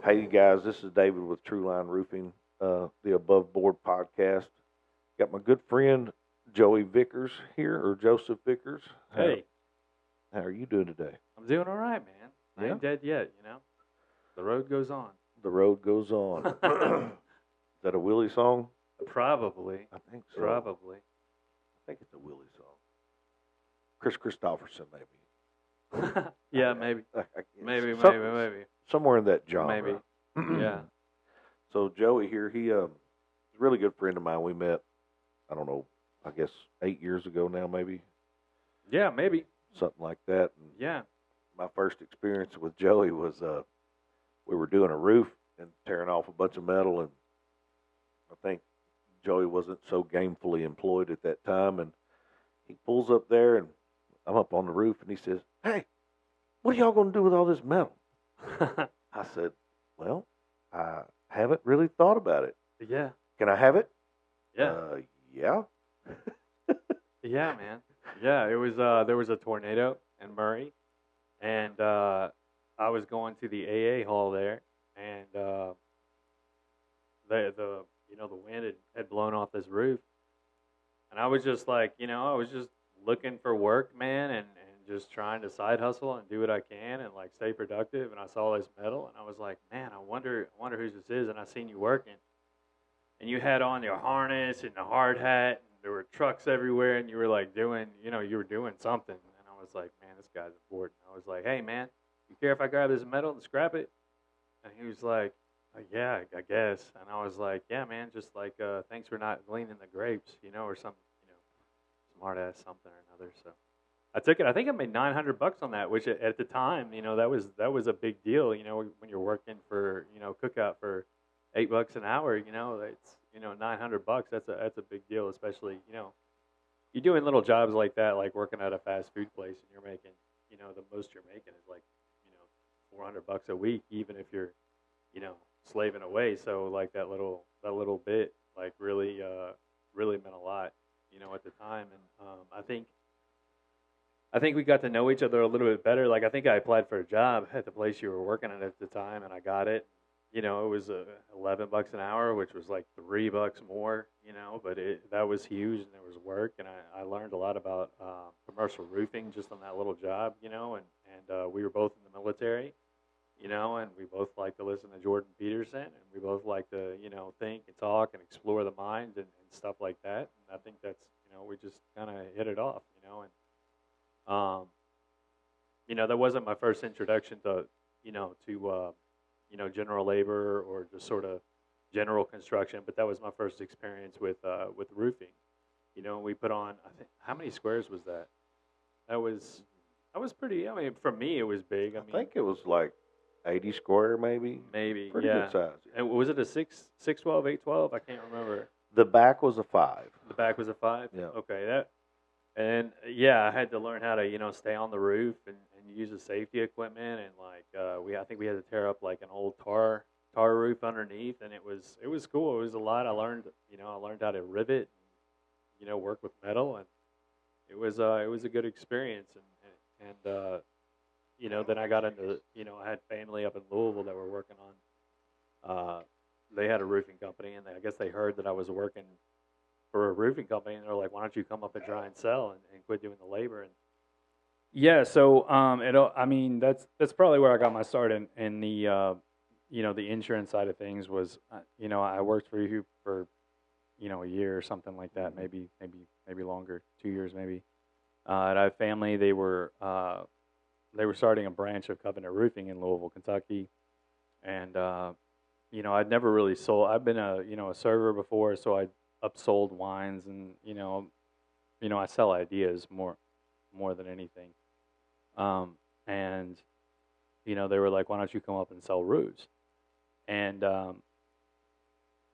Hey, you guys, this is David with True Line Roofing, the Above Board podcast. Got my good friend Joey Vickers here, or Joseph Vickers. Hey, How are you doing today? I'm doing all right, man. I Yeah, ain't dead yet. The road goes on. the road goes on. Is that a Willie song? Probably, I think so. probably. I think it's a Willie song. Chris Christopherson, maybe. Yeah, maybe, maybe, Some, maybe, maybe, somewhere in that maybe. genre. Yeah, So Joey here, he's a really good friend of mine. We met, I don't know, I guess 8 years ago now, maybe yeah, maybe. something like that. And Yeah, my first experience with Joey was we were doing a roof and tearing off a bunch of metal, and I think Joey wasn't so gamefully employed at that time, and he pulls up there, and I'm up on the roof, and he says, "Hey, what are y'all going to do with all this metal?" I said, "Well, I haven't really thought about it. yeah, Can I have it?" yeah, Yeah. yeah, man. Yeah, it was. There was a tornado in Murray, and I was going to the AA hall there, and the wind had blown off this roof. And I was just like, I was just looking for work, man, and just trying to side hustle and do what I can and like stay productive. And I saw this metal, and I was like, man, I wonder whose this is. And I seen you working, and you had on your harness and the hard hat, and there were trucks everywhere, and you were like doing, you were doing something. And I was like, man, this guy's important. I was like, hey, man, you care if I grab this metal and scrap it? And he was like, yeah, I guess. And I was like, yeah, man, just like, thanks for not gleaning the grapes, or something, smart ass something or another. So I took it. I think I made $900 on that, which at the time, that was a big deal. When you're working for cookout for $8 an hour, it's $900. That's a big deal, especially you're doing little jobs like that, like working at a fast food place, and you're making the most you're making is like $400 a week, even if you're slaving away. So like that little bit like really meant a lot, at the time. And I think we got to know each other a little bit better. Like I think I applied for a job at the place you were working at the time, and I got it. It was $11 an hour, which was like $3 more. But that was huge, and there was work, and I learned a lot about commercial roofing just on that little job. And we were both in the military, and we both like to listen to Jordan Peterson, and we both like to, think and talk and explore the mind and stuff like that. And I think that's, we just kind of hit it off, and that wasn't my first introduction to, general labor or just sort of general construction, but that was my first experience with roofing. We put on, I think, how many squares was that? That was that was pretty. I mean, for me, it was big. I I mean, think it was like 80 square, maybe. maybe, Pretty good yeah. size. And was it a 612, 812? I can't remember. The back was a 5. The back was a five. Yeah. Okay, that. And yeah, I had to learn how to stay on the roof and use the safety equipment, and like I think we had to tear up like an old tar roof underneath, and it was cool. It was a lot. I learned how to rivet, work with metal, and it was a good experience. And then I got into, I had family up in Louisville that were working on. They had a roofing company, and I guess they heard that I was working for a roofing company, and they're like, "Why don't you come up and try and sell and quit doing the labor?" And yeah, so I mean, that's probably where I got my start in the the insurance side of things. Was I worked for you for a year or something like that, maybe longer, 2 years maybe. And I have family. They were starting a branch of Covenant Roofing in Louisville, Kentucky, and I'd never really sold. I've been a server before, so I upsold wines, and I sell ideas more than anything. And they were like, "Why don't you come up and sell roofs?" And I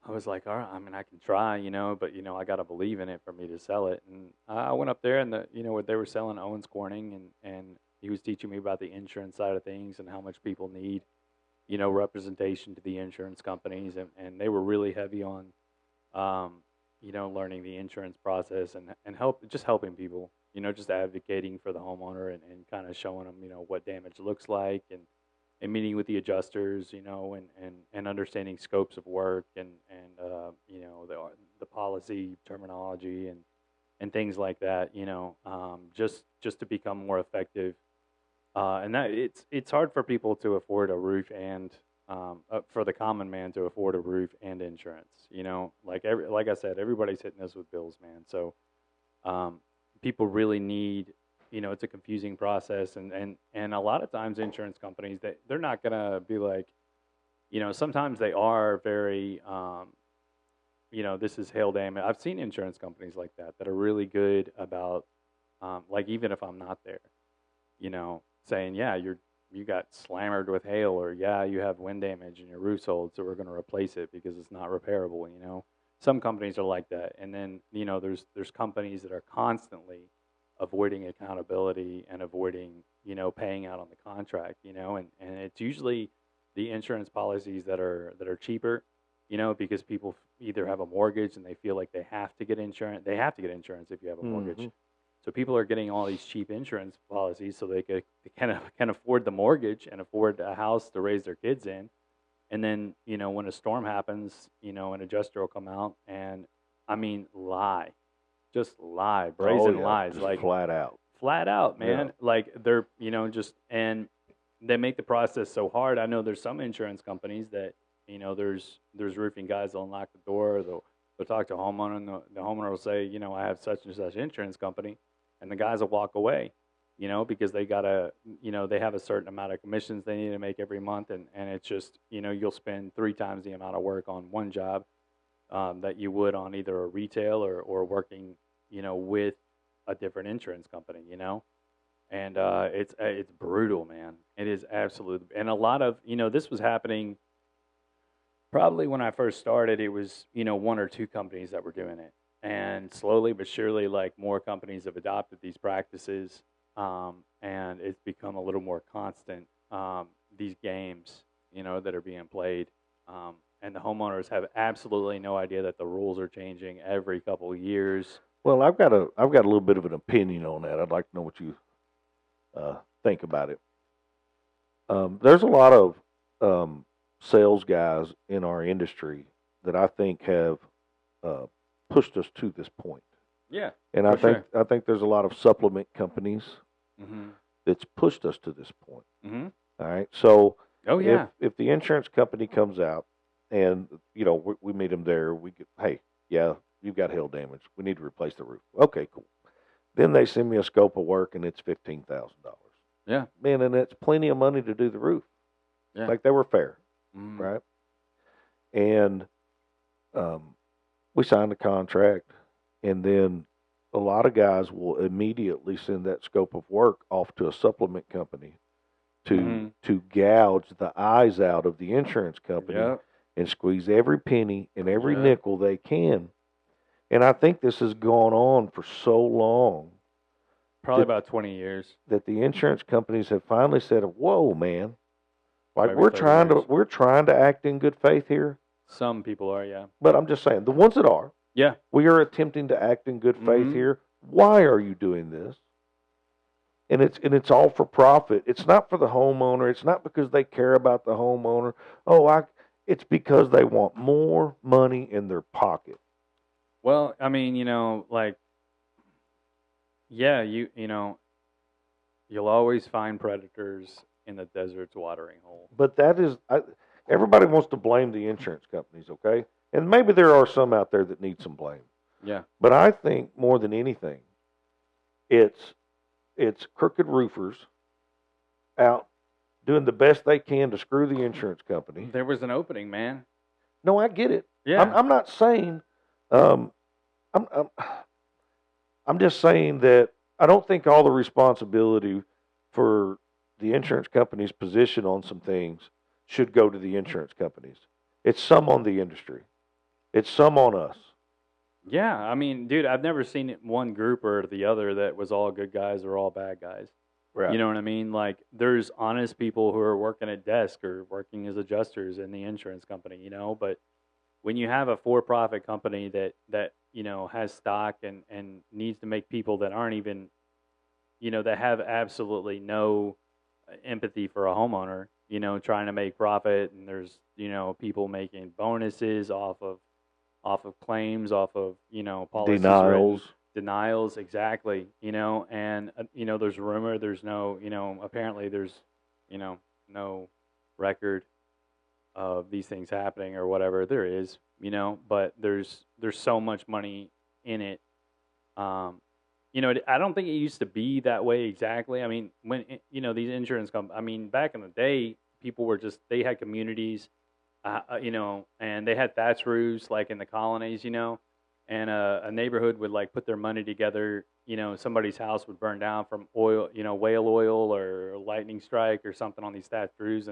was like, "All right, I mean, I can try, but I got to believe in it for me to sell it." And I went up there, and what they were selling Owens Corning, and he was teaching me about the insurance side of things and how much people need, representation to the insurance companies, and they were really heavy on, learning the insurance process and helping people, just advocating for the homeowner and kind of showing them, what damage looks like, and and meeting with the adjusters, and understanding scopes of work and the policy terminology and things like that, just to become more effective. And that it's hard for people to afford a roof and for the common man to afford a roof and insurance. Like I said, everybody's hitting us with bills, man. So people really need, it's a confusing process, and a lot of times insurance companies, they're not gonna be like, sometimes they are very, this is hail damage. I've seen insurance companies like that are really good about, like, even if I'm not there, saying, yeah, you got slammered with hail, or yeah, you have wind damage and your roof's old, so we're going to replace it because it's not repairable. Some companies are like that, and then there's companies that are constantly avoiding accountability and avoiding paying out on the contract, and it's usually the insurance policies that are cheaper, because people either have a mortgage and they feel like they have to get insurance. They have to get insurance if you have a mortgage. Mm-hmm. So people are getting all these cheap insurance policies so they can afford the mortgage and afford a house to raise their kids in. And then, when a storm happens, an adjuster will come out and, I mean, just lie, brazen lies, just like flat out, Yeah. man. Like they're, and they make the process so hard. I know there's some insurance companies that, there's roofing guys that'll knock the door, they'll talk to a homeowner, and the homeowner will say, I have such and such insurance company, and the guys will walk away, because they gotta, they have a certain amount of commissions they need to make every month, and it's just, you'll spend 3 times the amount of work on one job that you would on either a retail or working, with a different insurance company, and it's brutal, man. It is absolute, and a lot of, this was happening. Probably when I first started, it was, 1 or 2 companies that were doing it. And slowly but surely, like, more companies have adopted these practices, and it's become a little more constant, these games, that are being played. And the homeowners have absolutely no idea that the rules are changing every couple of years. Well, I've got a little bit of an opinion on that. I'd like to know what you think about it. There's a lot of sales guys in our industry that I think have pushed us to this point. Yeah, And I think there's a lot of supplement companies Mm-hmm. that's pushed us to this point. Mm-hmm. All right. So Oh, yeah. if the insurance company comes out and we meet them there, we get, hey, yeah, you've got hail damage. We need to replace the roof. Okay, cool. Then they send me a scope of work and it's $15,000. Yeah. Man, and it's plenty of money to do the roof. Yeah. Like they were fair, Mm. right? And we signed the contract, and then a lot of guys will immediately send that scope of work off to a supplement company to gouge the eyes out of the insurance company Yep. and squeeze every penny and every Yep. nickel they can. And I think this has gone on for so long Probably about 20 years. that the insurance companies have finally said, "Whoa, man! Like Maybe 30 years. we're trying to act in good faith here." Some people are, yeah. But I'm just saying, the ones that are, Yeah. we are attempting to act in good faith Mhm. here. Why are you doing this? And it's all for profit. It's not for the homeowner. It's not because they care about the homeowner. It's because they want more money in their pocket. Well, I mean, like, yeah, you'll always find predators in the desert's watering hole. But everybody wants to blame the insurance companies, okay? And maybe there are some out there that need some blame. Yeah. But I think more than anything, it's crooked roofers out doing the best they can to screw the insurance company. There was an opening, man. No, I get it. Yeah. I'm not saying. I'm just saying that I don't think all the responsibility for the insurance company's position on some things should go to the insurance companies. It's some on the industry. It's some on us. Yeah, I mean, dude, I've never seen it one group or the other that was all good guys or all bad guys. Right. You know what I mean? Like, there's honest people who are working at desk or working as adjusters in the insurance company, but when you have a for-profit company that has stock and needs to make people that aren't even, that have absolutely no empathy for a homeowner, trying to make profit, and there's, people making bonuses off of claims, off of, policies written, denials, exactly, and there's rumor, there's no, apparently there's, no record of these things happening or whatever. There is, but there's so much money in it. I don't think it used to be that way exactly. I mean, when these insurance companies, I mean, back in the day, people were they had communities, and they had thatch roofs like in the colonies, and a neighborhood would like put their money together. Somebody's house would burn down from oil, whale oil or lightning strike or something on these thatch roofs,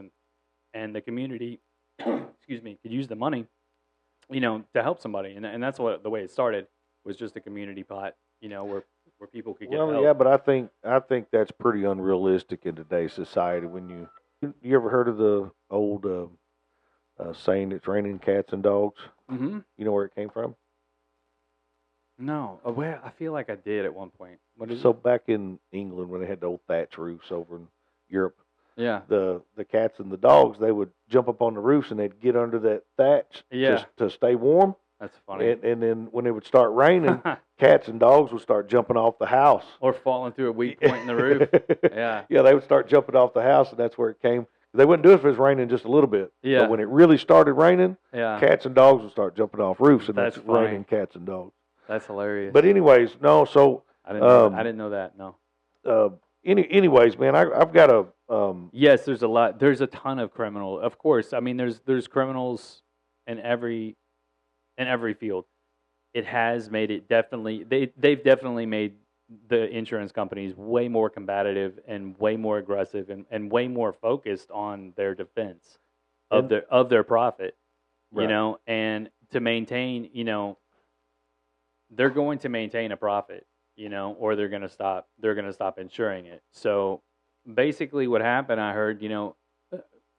and the community, excuse me, could use the money, to help somebody, and that's the way it started, was just a community pot, where people could get help. Yeah, but I think that's pretty unrealistic in today's society. When you ever heard of the old saying, "It's raining cats and dogs"? Mm-hmm. You know where it came from? No. Well, I feel like I did at one point. What is it? Back in England, when they had the old thatch roofs over in Europe, yeah, the cats and the dogs, they would jump up on the roofs and they'd get under that thatch, to stay warm. That's funny. And then when it would start raining, cats and dogs would start jumping off the house. Or falling through a weak point in the roof. Yeah. Yeah, they would start jumping off the house, and that's where it came. They wouldn't do it if it was raining just a little bit. Yeah. But when it really started raining, yeah, cats and dogs would start jumping off roofs, and that's raining cats and dogs. That's hilarious. But anyways, no, so... I didn't know that, no. Anyways, man, I've got a... Yes, there's a lot. There's a ton of criminal. Of course, I mean, there's criminals in every field. It has made it definitely. They've definitely made the insurance companies way more combative and way more aggressive and way more focused on their defense of their profit. Right. And to maintain, they're going to maintain a profit, or they're going to stop. They're going to stop insuring it. So basically, what happened, I heard,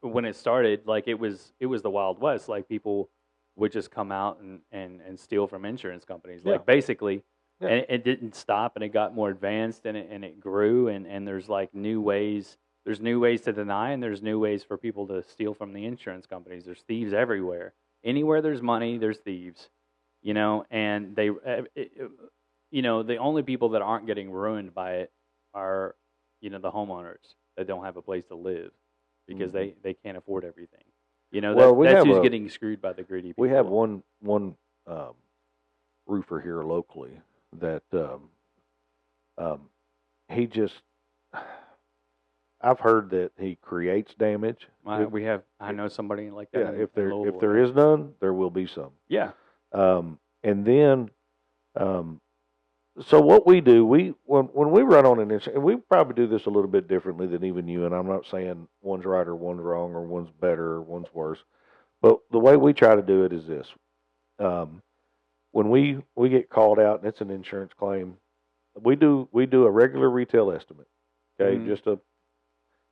when it started, like it was the Wild West. Like people would just come out and steal from insurance companies. Yeah. Like basically, yeah. And it didn't stop, and it got more advanced, and it grew, and there's like new ways. There's new ways to deny, and there's new ways for people to steal from the insurance companies. There's thieves everywhere. Anywhere there's money, there's thieves. And they, the only people that aren't getting ruined by it are, the homeowners that don't have a place to live because mm-hmm. they can't afford everything. That's who's getting screwed by the greedy people. We have one roofer here locally that he just... I've heard that he creates damage. I know somebody like that. Yeah, if there is none, there will be some. Yeah. And then, so what we do, when we run on an insurance, and we probably do this a little bit differently than even you, and I'm not saying one's right or one's wrong or one's better or one's worse, but the way we try to do it is this. When we get called out and it's an insurance claim, we do a regular retail estimate. Okay, mm-hmm. just a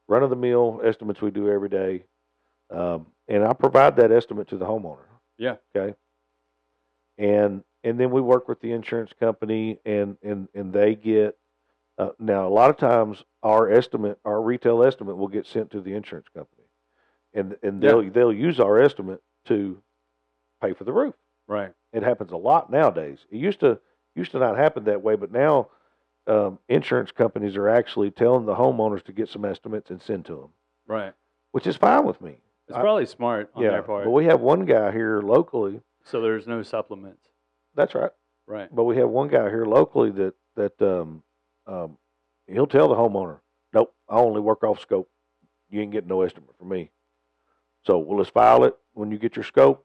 run-of-the-mill estimates we do every day, and I provide that estimate to the homeowner. Yeah. Okay. And then we work with the insurance company, and they get now a lot of times our retail estimate will get sent to the insurance company, and they'll use our estimate to pay for the roof. Right. It happens a lot nowadays. It used to not happen that way, but now insurance companies are actually telling the homeowners to get some estimates and send to them. Right. Which is fine with me. It's probably smart on their part. But we have one guy here locally. So there's no supplements. That's right. Right. But we have one guy here locally that he'll tell the homeowner, "Nope, I only work off scope. You ain't getting no estimate from me. So let's file it when you get your scope.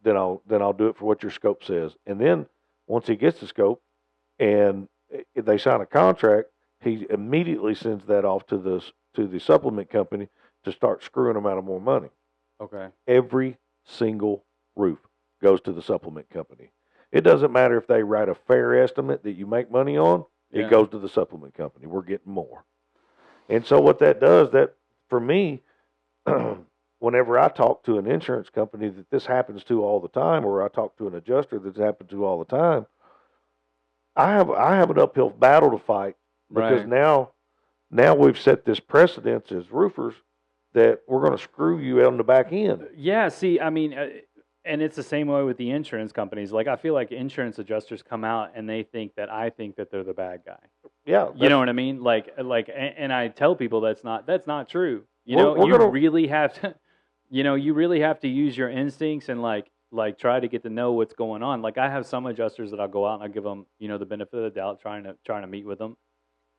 Then I'll do it for what your scope says. And then once he gets the scope and if they sign a contract, he immediately sends that off to the supplement company to start screwing them out of more money. Okay. Every single roof goes to the supplement company. It doesn't matter if they write a fair estimate that you make money on. Yeah. It goes to the supplement company. We're getting more. And so what that does, that for me, whenever I talk to an insurance company that this happens to all the time, or I talk to an adjuster that's happened to all the time, I have an uphill battle to fight because now we've set this precedence as roofers that we're going to screw you on the back end. Yeah, see, I mean, and it's the same way with the insurance companies. Like, I feel like insurance adjusters come out and they think that I think that they're the bad guy. Yeah, You know what I mean? And I tell people that's not true. You We're- know, we're you gonna- really have to, you really have to use your instincts and like try to get to know what's going on. Like, I have some adjusters that I'll go out and I'll give them, the benefit of the doubt, trying to meet with them.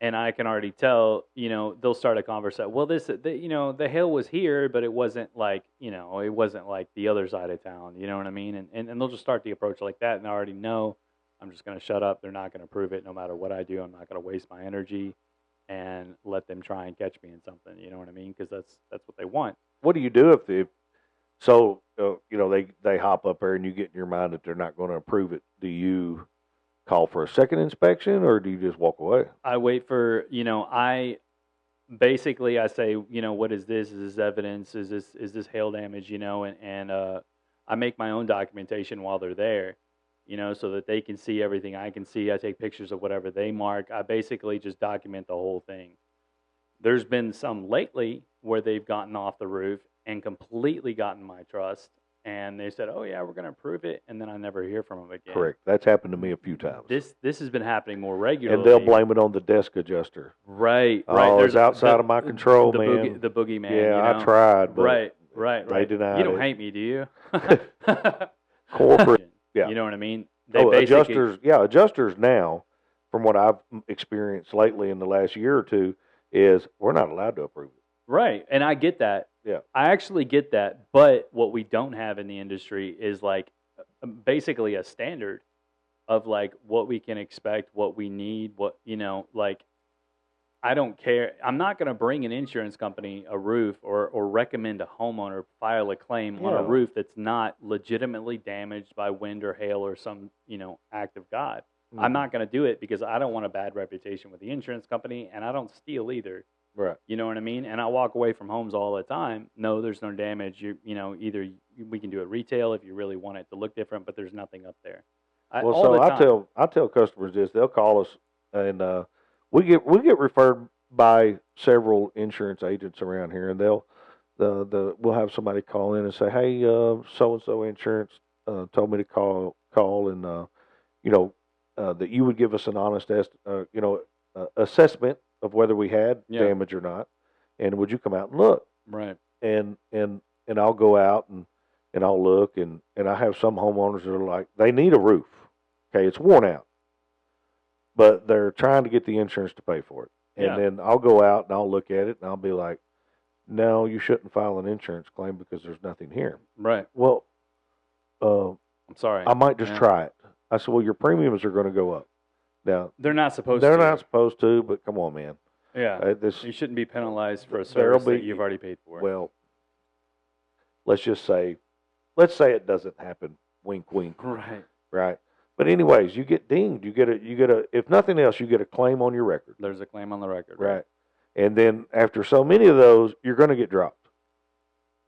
And I can already tell, they'll start a conversation. Well, the hail was here, but it wasn't like, it wasn't like the other side of town. You know what I mean? And they'll just start the approach like that. And I already know I'm just going to shut up. They're not going to prove it no matter what I do. I'm not going to waste my energy and let them try and catch me in something. You know what I mean? Because that's what they want. What do you do if they hop up there and you get in your mind that they're not going to approve it? Do you call for a second inspection, or do you just walk away? I wait for, I say, what is this? Is this evidence? Is this hail damage? And I make my own documentation while they're there, so that they can see everything I can see. I take pictures of whatever they mark. I basically just document the whole thing. There's been some lately where they've gotten off the roof and completely gotten my trust. And they said, "Oh yeah, we're going to approve it," and then I never hear from them again. Correct. That's happened to me a few times. This has been happening more regularly. And they'll blame it on the desk adjuster. Right. Oh, it's outside of my control, man. The boogeyman. Yeah, I tried. But Right. They denied You don't it. hate me, do you? Corporate. Yeah. You know what I mean? Adjusters now, from what I've experienced lately in the last year or two, is we're not allowed to approve it. Right, and I get that. Yeah. I actually get that, but what we don't have in the industry is like basically a standard of like what we can expect, what we need, I don't care. I'm not going to bring an insurance company a roof or recommend a homeowner file a claim on a roof that's not legitimately damaged by wind or hail or some, act of God. Mm-hmm. I'm not going to do it because I don't want a bad reputation with the insurance company, and I don't steal either. Right. You know what I mean? And I walk away from homes all the time. No, there's no damage. Either we can do it retail if you really want it to look different, but there's nothing up there. I tell customers this. They'll call us, and we get referred by several insurance agents around here, and we'll have somebody call in and say, "Hey, so and so insurance told me to call, and that you would give us an honest assessment of whether we had damage or not, and would you come out and look?" Right. And I'll go out and I'll look, and I have some homeowners that are like, they need a roof. Okay, it's worn out, but they're trying to get the insurance to pay for it. And then I'll go out and I'll look at it and I'll be like, "No, you shouldn't file an insurance claim because there's nothing here." Right. Well, I'm sorry. I might just try it. I said, "Well, your premiums are going to go up." Now, they're not supposed They're to. not supposed to, but come on, man. Yeah. You shouldn't be penalized for a service that you've already paid for. Well, let's say it doesn't happen. Wink, wink. Right. Right. But anyways, you get dinged. You get a. If nothing else, you get a claim on your record. There's a claim on the record. Right. And then after so many of those, you're going to get dropped.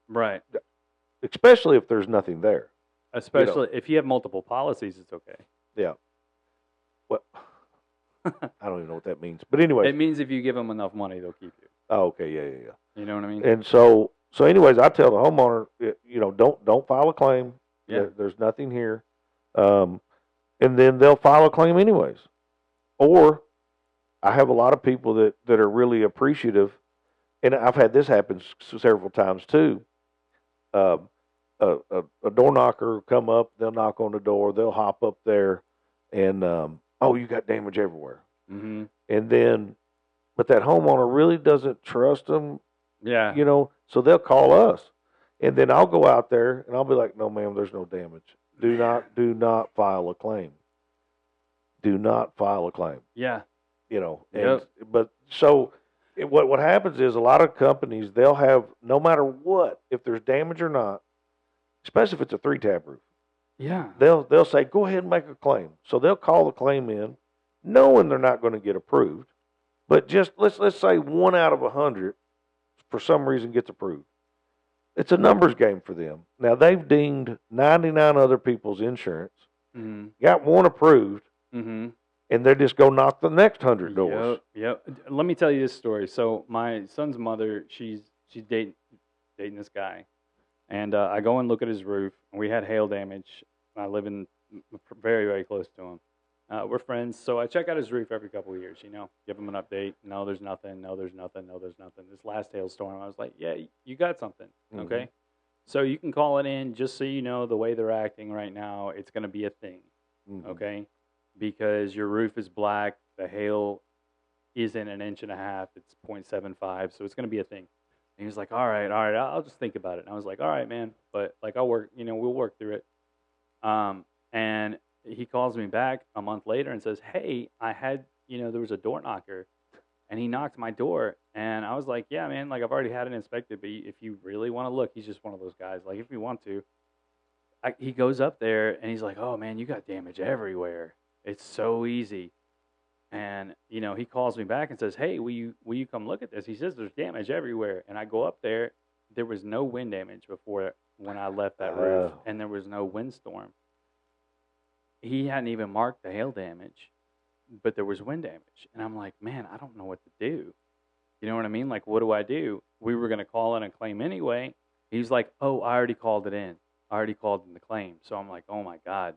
Right. Especially if there's nothing there. Especially if you have multiple policies, it's okay. Yeah. Well, I don't even know what that means. But anyway. It means if you give them enough money, they'll keep you. Oh, okay. Yeah. You know what I mean? And so anyways, I tell the homeowner, don't file a claim. Yeah. There's nothing here. And then they'll file a claim anyways. Or I have a lot of people that are really appreciative, and I've had this happen several times too. A door knocker will come up, they'll knock on the door, they'll hop up there, and you got damage everywhere. Mm-hmm. And then, but that homeowner really doesn't trust them. Yeah. So they'll call us, and then I'll go out there and I'll be like, "No, ma'am, there's no damage. Do not file a claim. Do not file a claim." Yeah. But so what happens is a lot of companies, they'll have, no matter what, if there's damage or not, especially if it's a 3-tab roof. Yeah. They'll say, "Go ahead and make a claim." So they'll call the claim in, knowing they're not going to get approved, but just let's say 1 out of 100 for some reason gets approved. It's a numbers game for them. Now, they've dinged 99 other people's insurance, got 1 approved, and they just go knock the next 100 doors. Yep. Let me tell you this story. So my son's mother, she's dating, dating this guy, and I go and look at his roof. And we had hail damage. I live in very, very close to him. We're friends, so I check out his roof every couple of years. Give him an update. No, there's nothing. No, there's nothing. No, there's nothing. This last hailstorm, I was like, yeah, you got something, okay? So you can call it in, just so you know the way they're acting right now. It's going to be a thing, okay? Because your roof is black, the hail isn't an inch and a half. It's 0.75, so it's going to be a thing. And he was like, all right, I'll just think about it. And I was like, all right, man, but like I'll work, we'll work through it. And he calls me back a month later and says, hey, I had, there was a door knocker, and he knocked my door. And I was like, yeah, man, like I've already had it inspected, but if you really want to look, he's just one of those guys. Like if you want to, he goes up there and he's like, oh man, you got damage everywhere. It's so easy. And, he calls me back and says, hey, will you come look at this? He says there's damage everywhere. And I go up there. There was no wind damage before when I left that roof, and there was no windstorm. He hadn't even marked the hail damage, but there was wind damage. And I'm like, man, I don't know what to do. You know what I mean? Like, what do I do? We were going to call in a claim anyway. He's like, oh, I already called it in. I already called in the claim. So I'm like, oh, my God.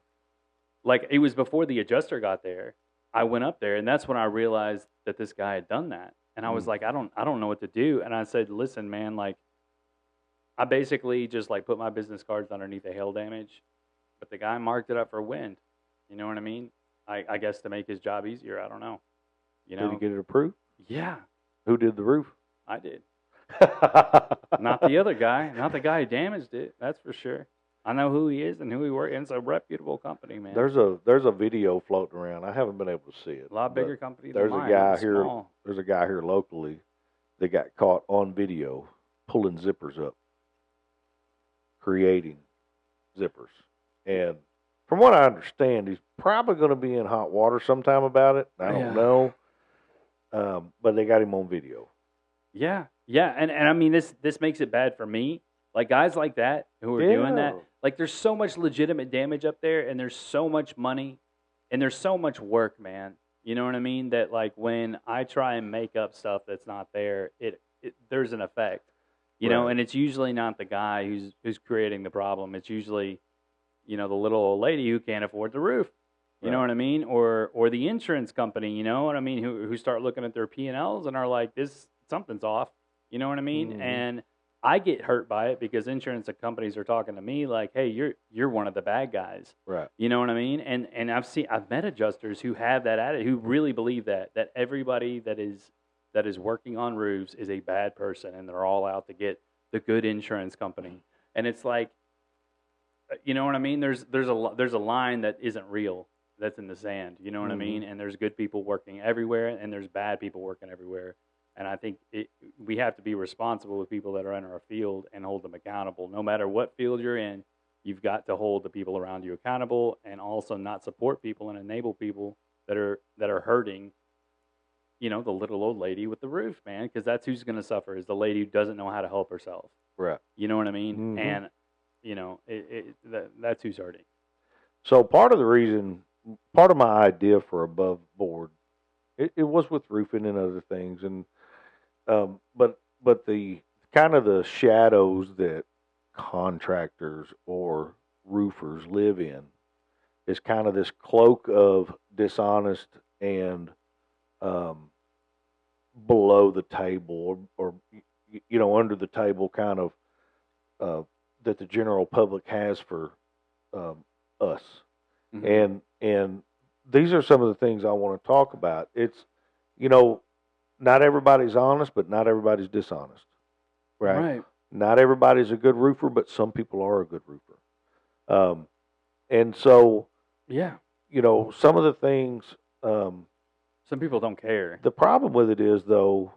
Like, it was before the adjuster got there. I went up there, and that's when I realized that this guy had done that. And I was like, I don't know what to do. And I said, listen, man, like, I basically just, like, put my business cards underneath the hail damage. But the guy marked it up for wind. You know what I mean? I guess to make his job easier. I don't know. Did he get it approved? Yeah. Who did the roof? I did. Not the other guy. Not the guy who damaged it. That's for sure. I know who he is and who he works. And it's a reputable company, man. There's a video floating around. I haven't been able to see it. A lot bigger company than there's mine. A guy here. Small. There's a guy here locally that got caught on video pulling zippers up, creating zippers. And from what I understand, he's probably going to be in hot water sometime about it. I don't know. But they got him on video. Yeah. Yeah. And I mean, this makes it bad for me. Like guys like that who are doing that. Like there's so much legitimate damage up there, and there's so much money, and there's so much work, man. You know what I mean? That like when I try and make up stuff that's not there, it there's an effect. You know, and it's usually not the guy who's creating the problem. It's usually, the little old lady who can't afford the roof. You know what I mean? Or the insurance company, you know what I mean, who start looking at their P&Ls and are like, something's off. You know what I mean? Mm-hmm. And I get hurt by it because insurance companies are talking to me like, hey, you're one of the bad guys. Right. You know what I mean? And I've met adjusters who have that attitude, who really believe that everybody that is working on roofs is a bad person, and they're all out to get the good insurance company. And it's like, you know what I mean? There's a line that isn't real, that's in the sand. You know what I mean? And there's good people working everywhere, and there's bad people working everywhere. And I think we have to be responsible with people that are in our field and hold them accountable. No matter what field you're in, you've got to hold the people around you accountable, and also not support people and enable people that are hurting. The little old lady with the roof, man, because that's who's going to suffer, is the lady who doesn't know how to help herself. Right. You know what I mean? Mm-hmm. And that's who's hurting. So part of my idea for above board, it was with roofing and other things, and but the kind of the shadows that contractors or roofers live in is kind of this cloak of dishonest and below the table or under the table kind of that the general public has for us. Mm-hmm. And these are some of the things I want to talk about. It's, not everybody's honest, but not everybody's dishonest. Right. Not everybody's a good roofer, but some people are a good roofer. And so, some of the things. Some people don't care. The problem with it is, though,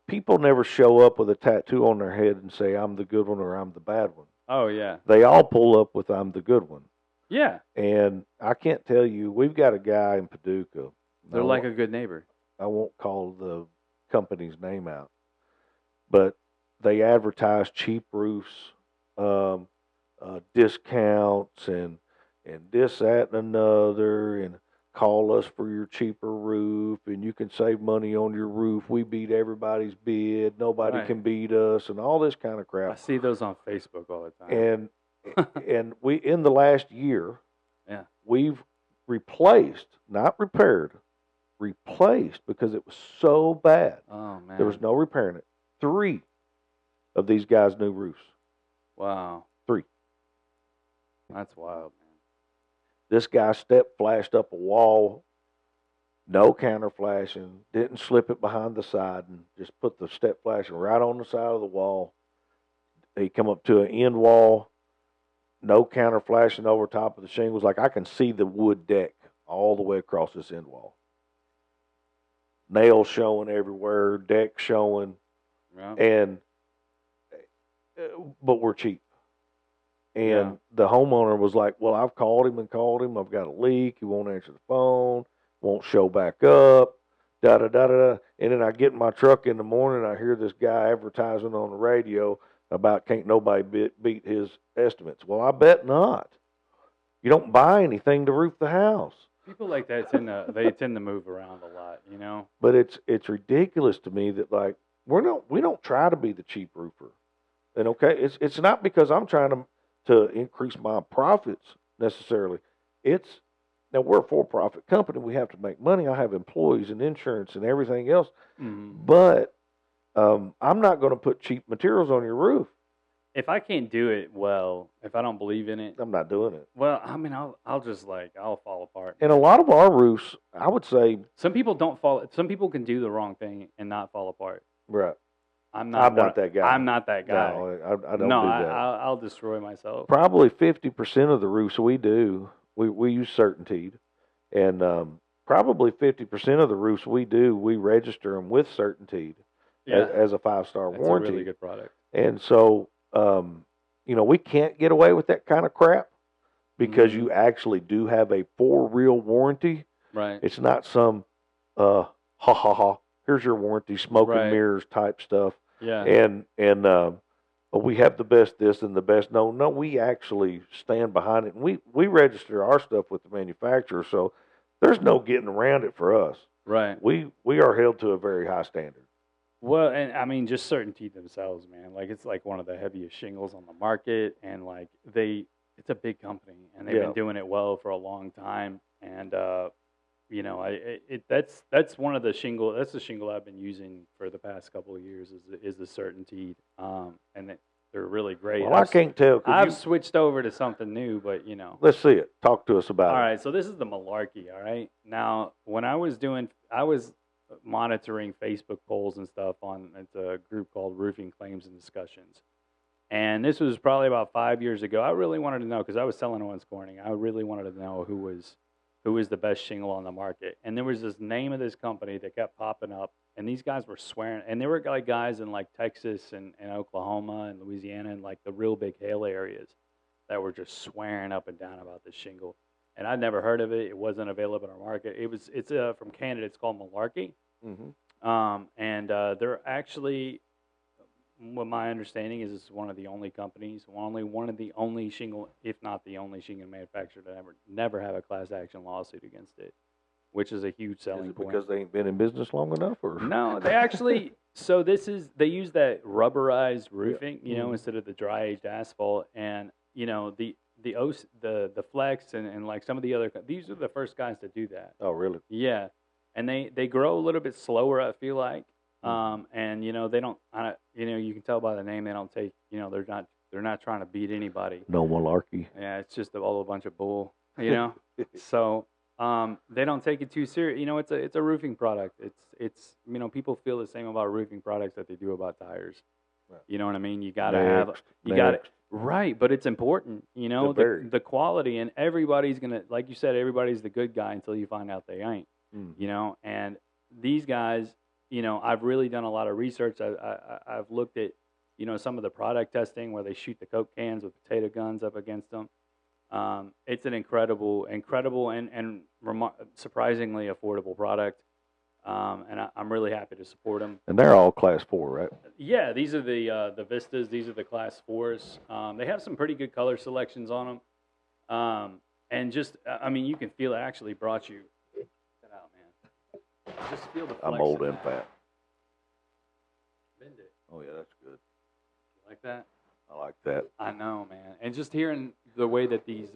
people never show up with a tattoo on their head and say, I'm the good one or I'm the bad one. Oh, yeah. They all pull up with, I'm the good one. Yeah. And I can't tell you, we've got a guy in Paducah. They're like a good neighbor. I won't call the company's name out, but they advertise cheap roofs, discounts, and this, that, and another. And call us for your cheaper roof, and you can save money on your roof. We beat everybody's bid. Nobody Right. can beat us, and all this kind of I crap. see those on Facebook all the time. And and we in the last year, Yeah. we've replaced, not repaired, replaced because it was so bad. Oh man. There was no repairing it. 3 of these guys' new roofs. Wow. 3. That's wild, man. This guy flashed up a wall, no counter flashing, didn't slip it behind the side, and just put the step flashing right on the side of the wall. He come up to an end wall, no counter flashing over top of the shingles. Like I can see the wood deck all the way across this end wall. Nails showing everywhere, deck showing, Yeah. and but we're cheap. And Yeah. the homeowner was like, well, I've called him. I've got a leak. He won't answer the phone, won't show back up, da-da-da-da-da. And then I get in my truck in the morning, I hear this guy advertising on the radio about can't nobody beat his estimates. Well, I bet not. You don't buy anything to roof the house. People like that they tend to move around a lot, you know? But it's ridiculous to me that like we don't try to be the cheap roofer. And okay, it's not because I'm trying to increase my profits necessarily. It's now we're a for-profit company. We have to make money. I have employees and insurance and everything else. Mm-hmm. But I'm not going to put cheap materials on your roof. If I can't do it well, if I don't believe in it, I'm not doing it. well, I mean, I'll just I'll fall apart. And a lot of our roofs, I would say, Some people don't fall. Some people can do the wrong thing and not fall apart. right. I'm not that guy. I'm not that guy. No, I don't No, do that. I'll destroy myself. Probably 50% of the roofs we do, we use Certainteed, and probably 50% of the roofs we do, we register them with Certainteed Yeah, as a 5-star that's warranty. a really good product. And so, we can't get away with that kind of crap because Mhm. you actually do have a for real warranty. Right. It's not some ha ha ha. Here's your warranty, smoke and Right. mirrors type stuff. Yeah. And we have the best this and the best. No, we actually stand behind it, and we register our stuff with the manufacturer. So there's no getting around it for us. Right. We are held to a very high standard. Well, and I mean, just Certainty themselves, man. Like it's like one of the heaviest shingles on the market, and like it's a big company, and they've Yeah. been doing it well for a long time. And that's one of the shingle. That's the shingle I've been using for the past couple of years. Is the Certainty, and they're really great. Well, I can't tell. I've switched over to something new, but Let's see it. Talk to us about All it. right, so this is the malarkey. All right, now when I was monitoring Facebook polls and stuff it's a group called Roofing Claims and Discussions, and this was probably about 5 years ago. I really wanted to know because I was selling Owens Corning. I really wanted to know who was the best shingle on the market, and there was this name of this company that kept popping up, and these guys were swearing, and there were like guys in like Texas and Oklahoma and Louisiana and like the real big hail areas that were just swearing up and down about this shingle. And I'd never heard of it. It wasn't available in our market. It's from Canada. It's called Malarkey. Mm-hmm. They're actually, what my understanding is, it's one of the only companies, one of the only shingle, if not the only shingle manufacturer to never have a class action lawsuit against it, which is a huge selling Is it point. because they ain't been in business long enough, or No, they actually. So they use that rubberized roofing, instead of the dry aged asphalt, and the Flex and like some of the other. These are the first guys to do that. Oh, really? Yeah, and they grow a little bit slower. I feel like, and they don't. You can tell by the name they don't take. They're not trying to beat anybody. No malarkey. Yeah, it's just all a bunch of bull. So they don't take it too serious. It's a roofing product. It's people feel the same about roofing products that they do about tires. Right. You know what I mean? You got to got it right, but it's important. The quality, and everybody's gonna, like you said, everybody's the good guy until you find out they ain't. And these guys, I've really done a lot of research. I've looked at some of the product testing where they shoot the Coke cans with potato guns up against them. It's an incredible and surprisingly affordable product, and I'm really happy to support them. And they're all Class 4, right? Yeah, these are the Vistas. These are the Class 4s. They have some pretty good color selections on them, and just you can feel it actually brought you Just feel the flex. I'm old in and that. fat. Bend it. Oh yeah, that's good. You like that? I like that. I know, man. And just hearing the way that these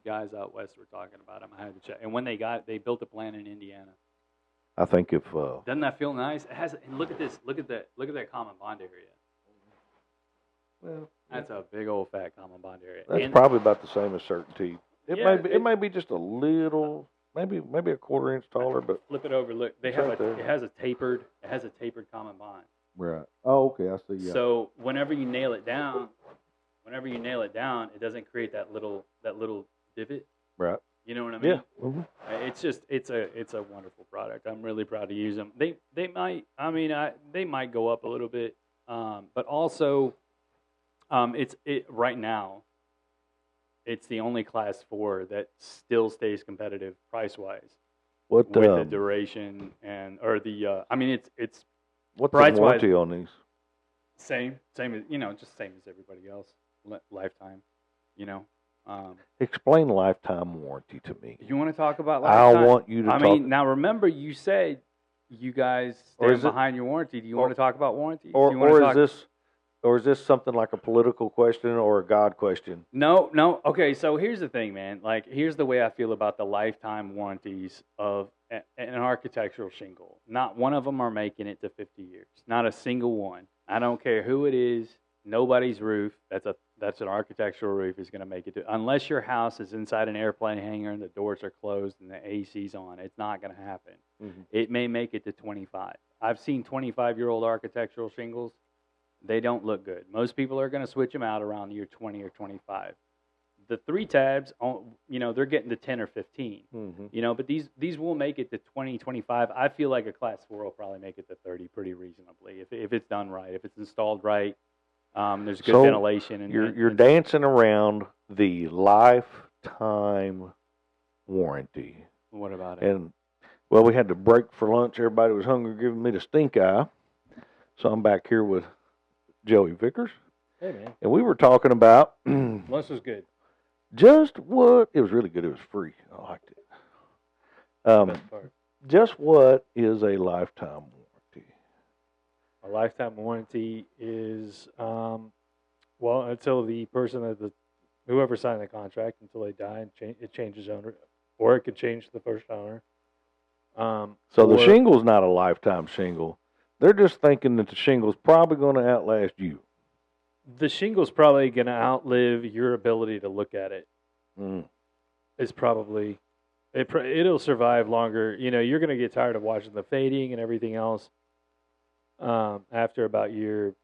guys out west were talking about them, I had to check. And when they built a plant in Indiana. I think if Doesn't that feel nice? It has. And look at this. Look at that common bond area. well, That's a big old fat common bond area. that's And probably about the same as Certainty. Yeah, It may be just a little, maybe a quarter inch taller, but flip it over. Look, they It's have right there. it has a tapered common bond. right. Oh, okay, I see. Yeah. So whenever you nail it down, it doesn't create that little divot. right. You know what I mean? Yeah. Mm-hmm. It's a wonderful product. I'm really proud to use them. They might go up a little bit, but also right now. It's the only class 4 that still stays competitive price wise What with the duration or the. It's what's the price-wise, warranty on these? same as just same as everybody else. Lifetime, Explain lifetime warranty to me. You want to talk about I lifetime? want you to talk. Now remember, you said you guys stand behind your warranty. Do you want to talk about warranties? Or is this something like a political question or a God question? No. Okay, so here's the thing, man. Like, here's the way I feel about the lifetime warranties of an architectural shingle. Not one of them are making it to 50 years. Not a single one. I don't care who it is. Nobody's roof. That's an architectural roof is going to make it to, unless your house is inside an airplane hangar and the doors are closed and the AC's on. It's not going to happen. Mm-hmm. It may make it to 25. I've seen 25-year-old architectural shingles. They don't look good. Most people are going to switch them out around year 20 or 25. The 3 tabs, they're getting to 10 or 15. Mm-hmm. But these will make it to 20, 25. I feel like a class 4 will probably make it to 30 pretty reasonably if it's done right, if it's installed right. There's good ventilation. And you're dancing around the lifetime warranty. What about it? And well, we had to break for lunch. Everybody was hungry, giving me the stink eye. So I'm back here with Joey Vickers. Hey, man. And we were talking about lunch was good. Just what it was really good. It was free. I liked it. Best part. Just what is a lifetime warranty? A lifetime warranty is until the person whoever signed the contract until they die and it changes owner, or it could change the first owner. So the shingle's not a lifetime shingle. They're just thinking that the shingle's probably going to outlast you. The shingle's probably going to outlive your ability to look at it. It's probably it'll survive longer. You're going to get tired of watching the fading and everything else after about year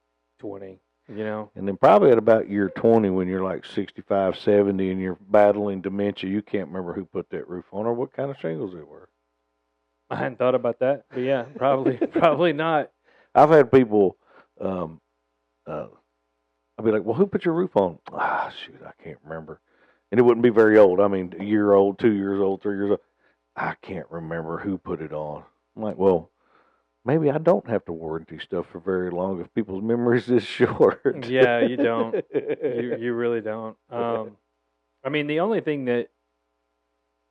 20. And then probably at about year 20, when you're like 65, 70, and you're battling dementia, you can't remember who put that roof on or what kind of shingles they were. I hadn't thought about that, but yeah, probably not. I've had people, I'll be like, well, who put your roof on? Shoot, I can't remember. And it wouldn't be very old. I mean, a year old, 2 years old, 3 years old. I can't remember who put it on. I'm like, well, maybe I don't have to warranty stuff for very long if people's memory's this short. Yeah, you don't. You really don't. The only thing that,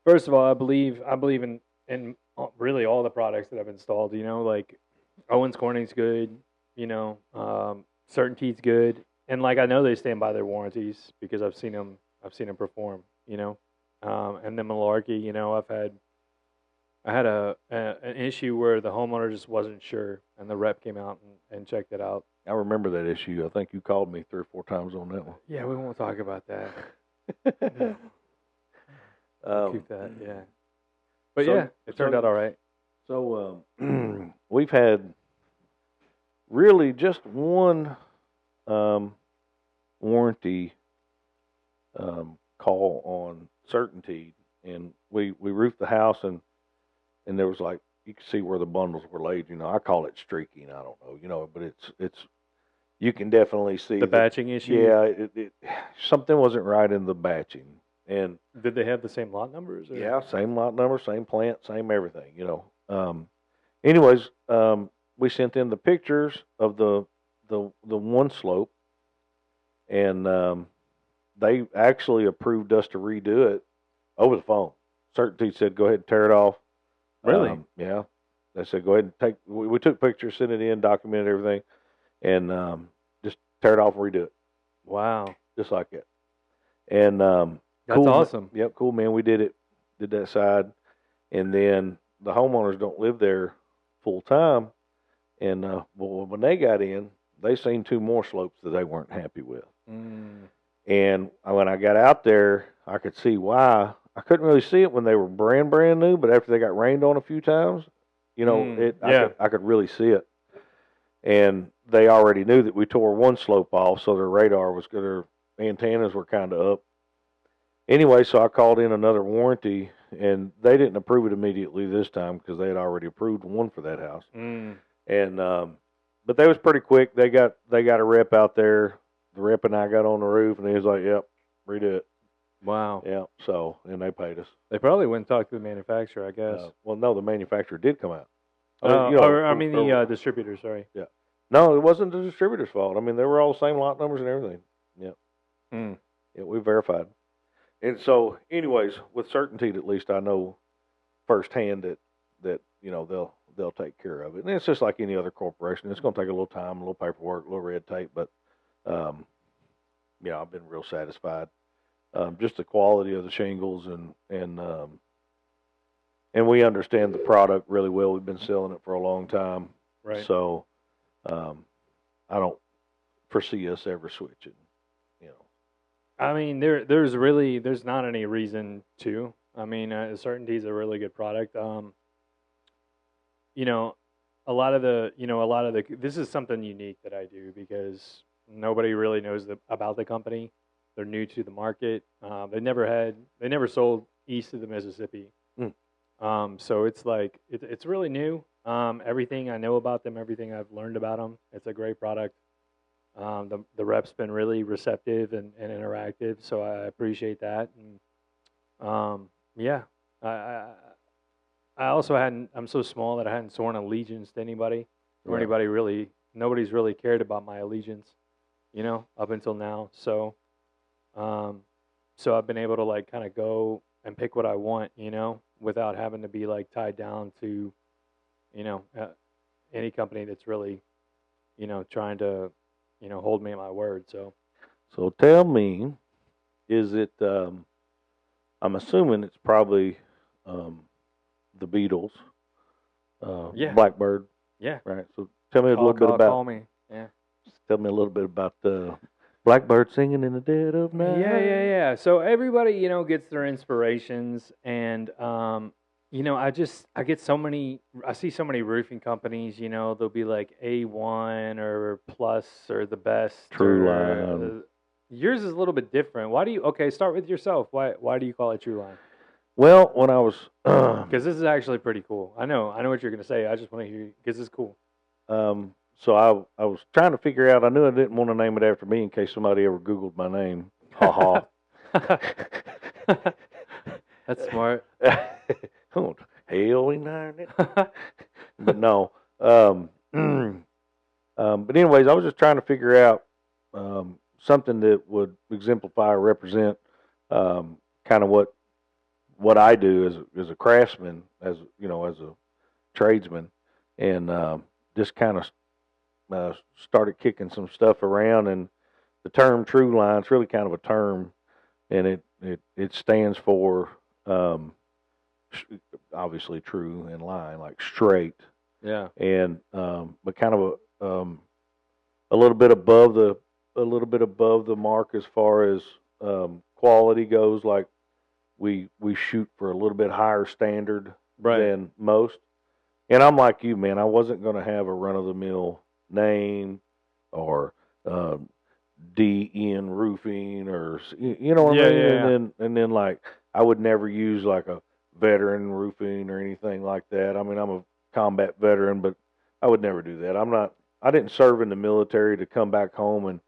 first of all, I believe in really all the products that I've installed. Like Owens Corning's good. Certainty's good, and like I know they stand by their warranties because I've seen them perform. And then Malarkey. I had an issue where the homeowner just wasn't sure, and the rep came out and checked it out. I remember that issue. I think you called me 3 or 4 times on that one. Yeah, we won't talk about that. Keep that, yeah. But it turned out all right. So we've had really just one warranty call on Certainty, and we roofed the house, and there was like, you could see where the bundles were laid. I call it streaking. I don't know, but it's you can definitely see the batching issue. Yeah, something wasn't right in the batching. And did they have the same lot numbers? Or? Yeah, same lot number, same plant, same everything. Anyways, we sent in the pictures of the one slope, and they actually approved us to redo it over the phone. Certainty said, "Go ahead and tear it off." Really? Yeah. they said, go ahead and take. We took pictures, sent it in, documented everything, and just tear it off and redo it, Wow. just like that. And That's cool, awesome. Yep, cool, man. We did that side, and then the homeowners don't live there full time, and well, when they got in, they seen 2 more slopes that they weren't happy with. And when I got out there, I could see why. I couldn't really see it when they were brand new, but after they got rained on a few times, I could really see it. And they already knew that we tore one slope off, so their antennas were kind of up. Anyway, so I called in another warranty, and they didn't approve it immediately this time because they had already approved one for that house. And but they was pretty quick. They got a rep out there. The rep and I got on the roof, and he was like, "Yep, redo it." Wow. Yeah. So, and they paid us. They probably wouldn't talk to the manufacturer, I guess. Well, no, the manufacturer did come out. The distributor. Sorry. Yeah. No, it wasn't the distributor's fault. I mean, they were all the same lot numbers and everything. Yeah. Yeah, we verified. And so, anyways, with certainty, at least I know firsthand that they'll take care of it. And it's just like any other corporation. It's going to take a little time, a little paperwork, a little red tape, but I've been real satisfied. Just the quality of the shingles and we understand the product really well. We've been selling it for a long time, right? So I don't foresee us ever switching. I mean, there's not any reason to. I mean, Certainty is a really good product. This is something unique that I do because nobody really knows about the company. They're new to the market. They never sold east of the Mississippi. So it's like it's really new. Everything I know about them, everything I've learned about them, it's a great product. The rep's been really receptive and interactive, so I appreciate that. And I also I'm so small that I hadn't sworn allegiance to anybody or anybody really. Nobody's really cared about my allegiance, up until now. So, so I've been able to like kind of go and pick what I want, without having to be like tied down to, any company that's really, trying to, hold me at my word. So tell me, is it? I'm assuming it's probably the Beatles. Blackbird. Yeah. Right. So tell me a little bit about. Call me. Yeah. Tell me a little bit about Blackbird singing in the dead of night. Yeah. So everybody, gets their inspirations, and I get so many. I see so many roofing companies. They'll be like A1 or Plus or the best. True Line. Yours is a little bit different. Why do you? Okay, start with yourself. Why do you call it True Line? Well, when I was because this is actually pretty cool. I know what you're gonna say. I just want to hear because it's cool. So I was trying to figure out. I knew I didn't want to name it after me in case somebody ever Googled my name. Ha ha. That's smart. Oh, hell, we learned it. But no. But anyways, I was just trying to figure out something that would exemplify or represent kind of what I do as a craftsman, as a tradesman, and just kind of started kicking some stuff around. And the term True Line is really kind of a term, and it stands for obviously true and line, like straight. Yeah. And but kind of a little bit above the mark as far as quality goes. Like we shoot for a little bit higher standard than most. And I'm like you, man. I wasn't going to have a run of the mill name or DN Roofing or you know what I mean. Yeah. And then like I would never use like a veteran roofing or anything like that. I mean, I'm a combat veteran, but I would never do that. I didn't serve in the military to come back home and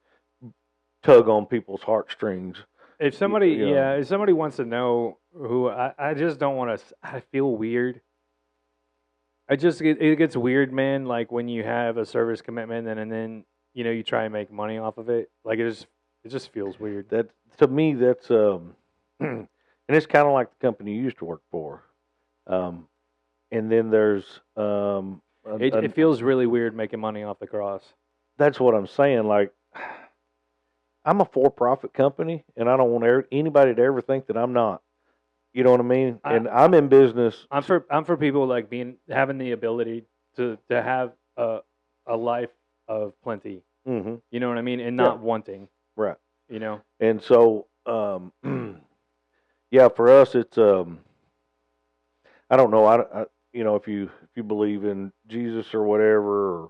tug on people's heartstrings. If somebody, if somebody wants to know who, I just don't want to. I feel weird. It gets weird, man. Like when you have a service commitment and then you try and make money off of it. Like it just feels weird. That to me, that's and it's kind of like the company you used to work for. and then there's It feels really weird making money off the cross. that's what I'm saying. Like, I'm a for-profit company, and I don't want anybody to ever think that I'm not. You know what I mean? And I'm in business. I'm for people like having the ability to have a life of plenty. Mm-hmm. You know what I mean, and not wanting. Right. You know. And so, yeah, for us, it's I don't know. I you know, if you believe in Jesus or whatever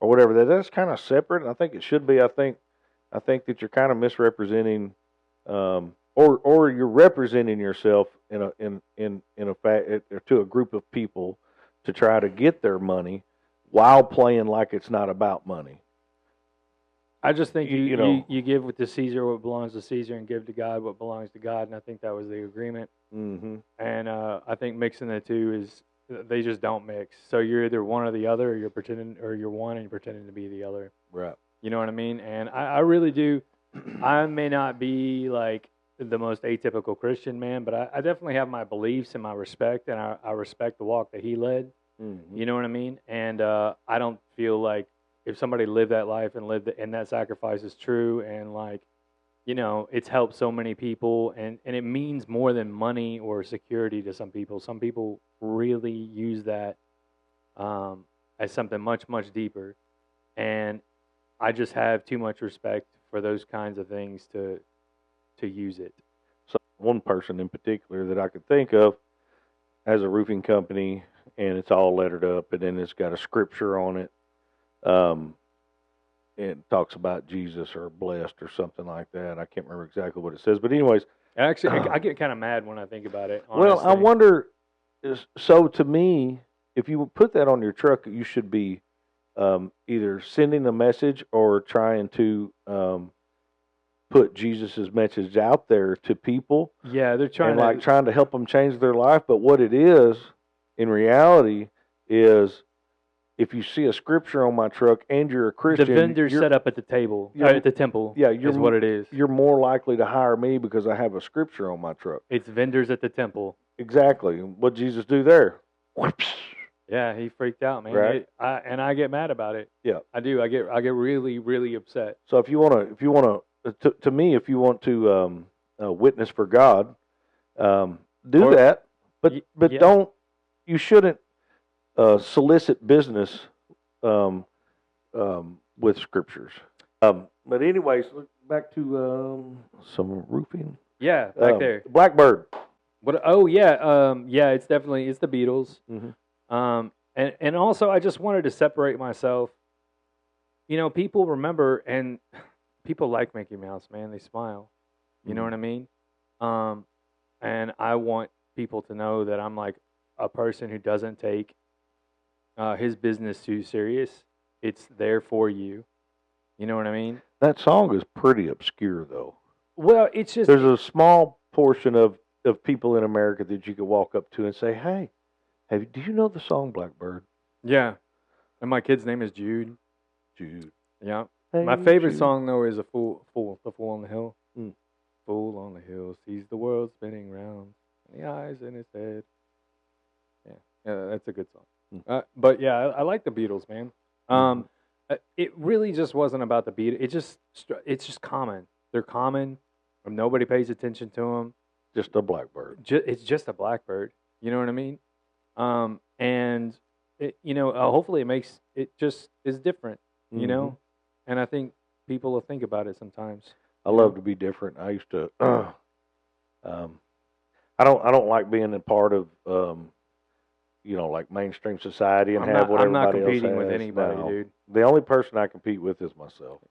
or whatever, that's kind of separate. And I think it should be. I think that you're kind of misrepresenting, or you're representing yourself in a fact to a group of people to try to get their money while playing like it's not about money. I just think You know, you give to Caesar what belongs to Caesar and give to God what belongs to God, and I think that was the agreement. mm-hmm. And I think mixing the two they just don't mix. So you're either one or the other, or you're pretending, or you're one and you're pretending to be the other. Right. You know what I mean? And I really do. I may not be like the most atypical Christian man, but I definitely have my beliefs and my respect, and I respect the walk that he led. Mm-hmm. You know what I mean? And I don't feel like if somebody lived that life and and that sacrifice is true, and like, you know, it's helped so many people, and it means more than money or security to some people. Some people really use that as something much, much deeper. And I just have too much respect for those kinds of things to use it. So one person in particular that I could think of has a roofing company, and it's all lettered up, and then it's got a scripture on it. It talks about Jesus or blessed or something like that. I can't remember exactly what it says, but anyways, actually, I get kind of mad when I think about it. Honestly. Well, I wonder. So to me, if you put that on your truck, you should be either sending a message or trying to put Jesus' message out there to people. Yeah, they're trying to help them change their life. But what it is, in reality, is if you see a scripture on my truck and you're a Christian, the vendor's set up at the table, at the temple. Yeah, is what it is. You're more likely to hire me because I have a scripture on my truck. It's vendors at the temple. Exactly. What Jesus do there? Yeah, he freaked out, man. Right. I get mad about it. Yeah, I do. I get really, really upset. So if you want to me, if you want to witness for God, do that. But yeah. don't. You shouldn't solicit business with scriptures. But anyways, back to some roofing. Yeah, back there. Blackbird. What? Oh yeah, yeah. It's the Beatles. Mm-hmm. And also I just wanted to separate myself. You know, people remember, and people like Mickey Mouse, man. They smile. You know what I mean? And I want people to know that I'm like a person who doesn't take his business too serious. It's there for you. You know what I mean? That song is pretty obscure, though. Well, it's just there's a small portion of people in America that you could walk up to and say, "Hey, do you know the song Blackbird?" Yeah, and my kid's name is Jude. Jude. Yeah. Hey, my favorite Jude. song though is the Fool on the Hill. Mm. Fool on the hill sees the world spinning round, and the eyes in his head. Yeah, that's a good song. Mm. But yeah, I like the Beatles, man. It really just wasn't about the Beatles. It's just common. They're common. Nobody pays attention to them. Just a blackbird. It's just a blackbird. You know what I mean? And it, hopefully it makes it just is different. You know, and I think people will think about it sometimes. I love to be different. I used to. I don't like being a part of like mainstream society and have what everybody else has. I'm not competing with anybody, dude. The only person I compete with is myself.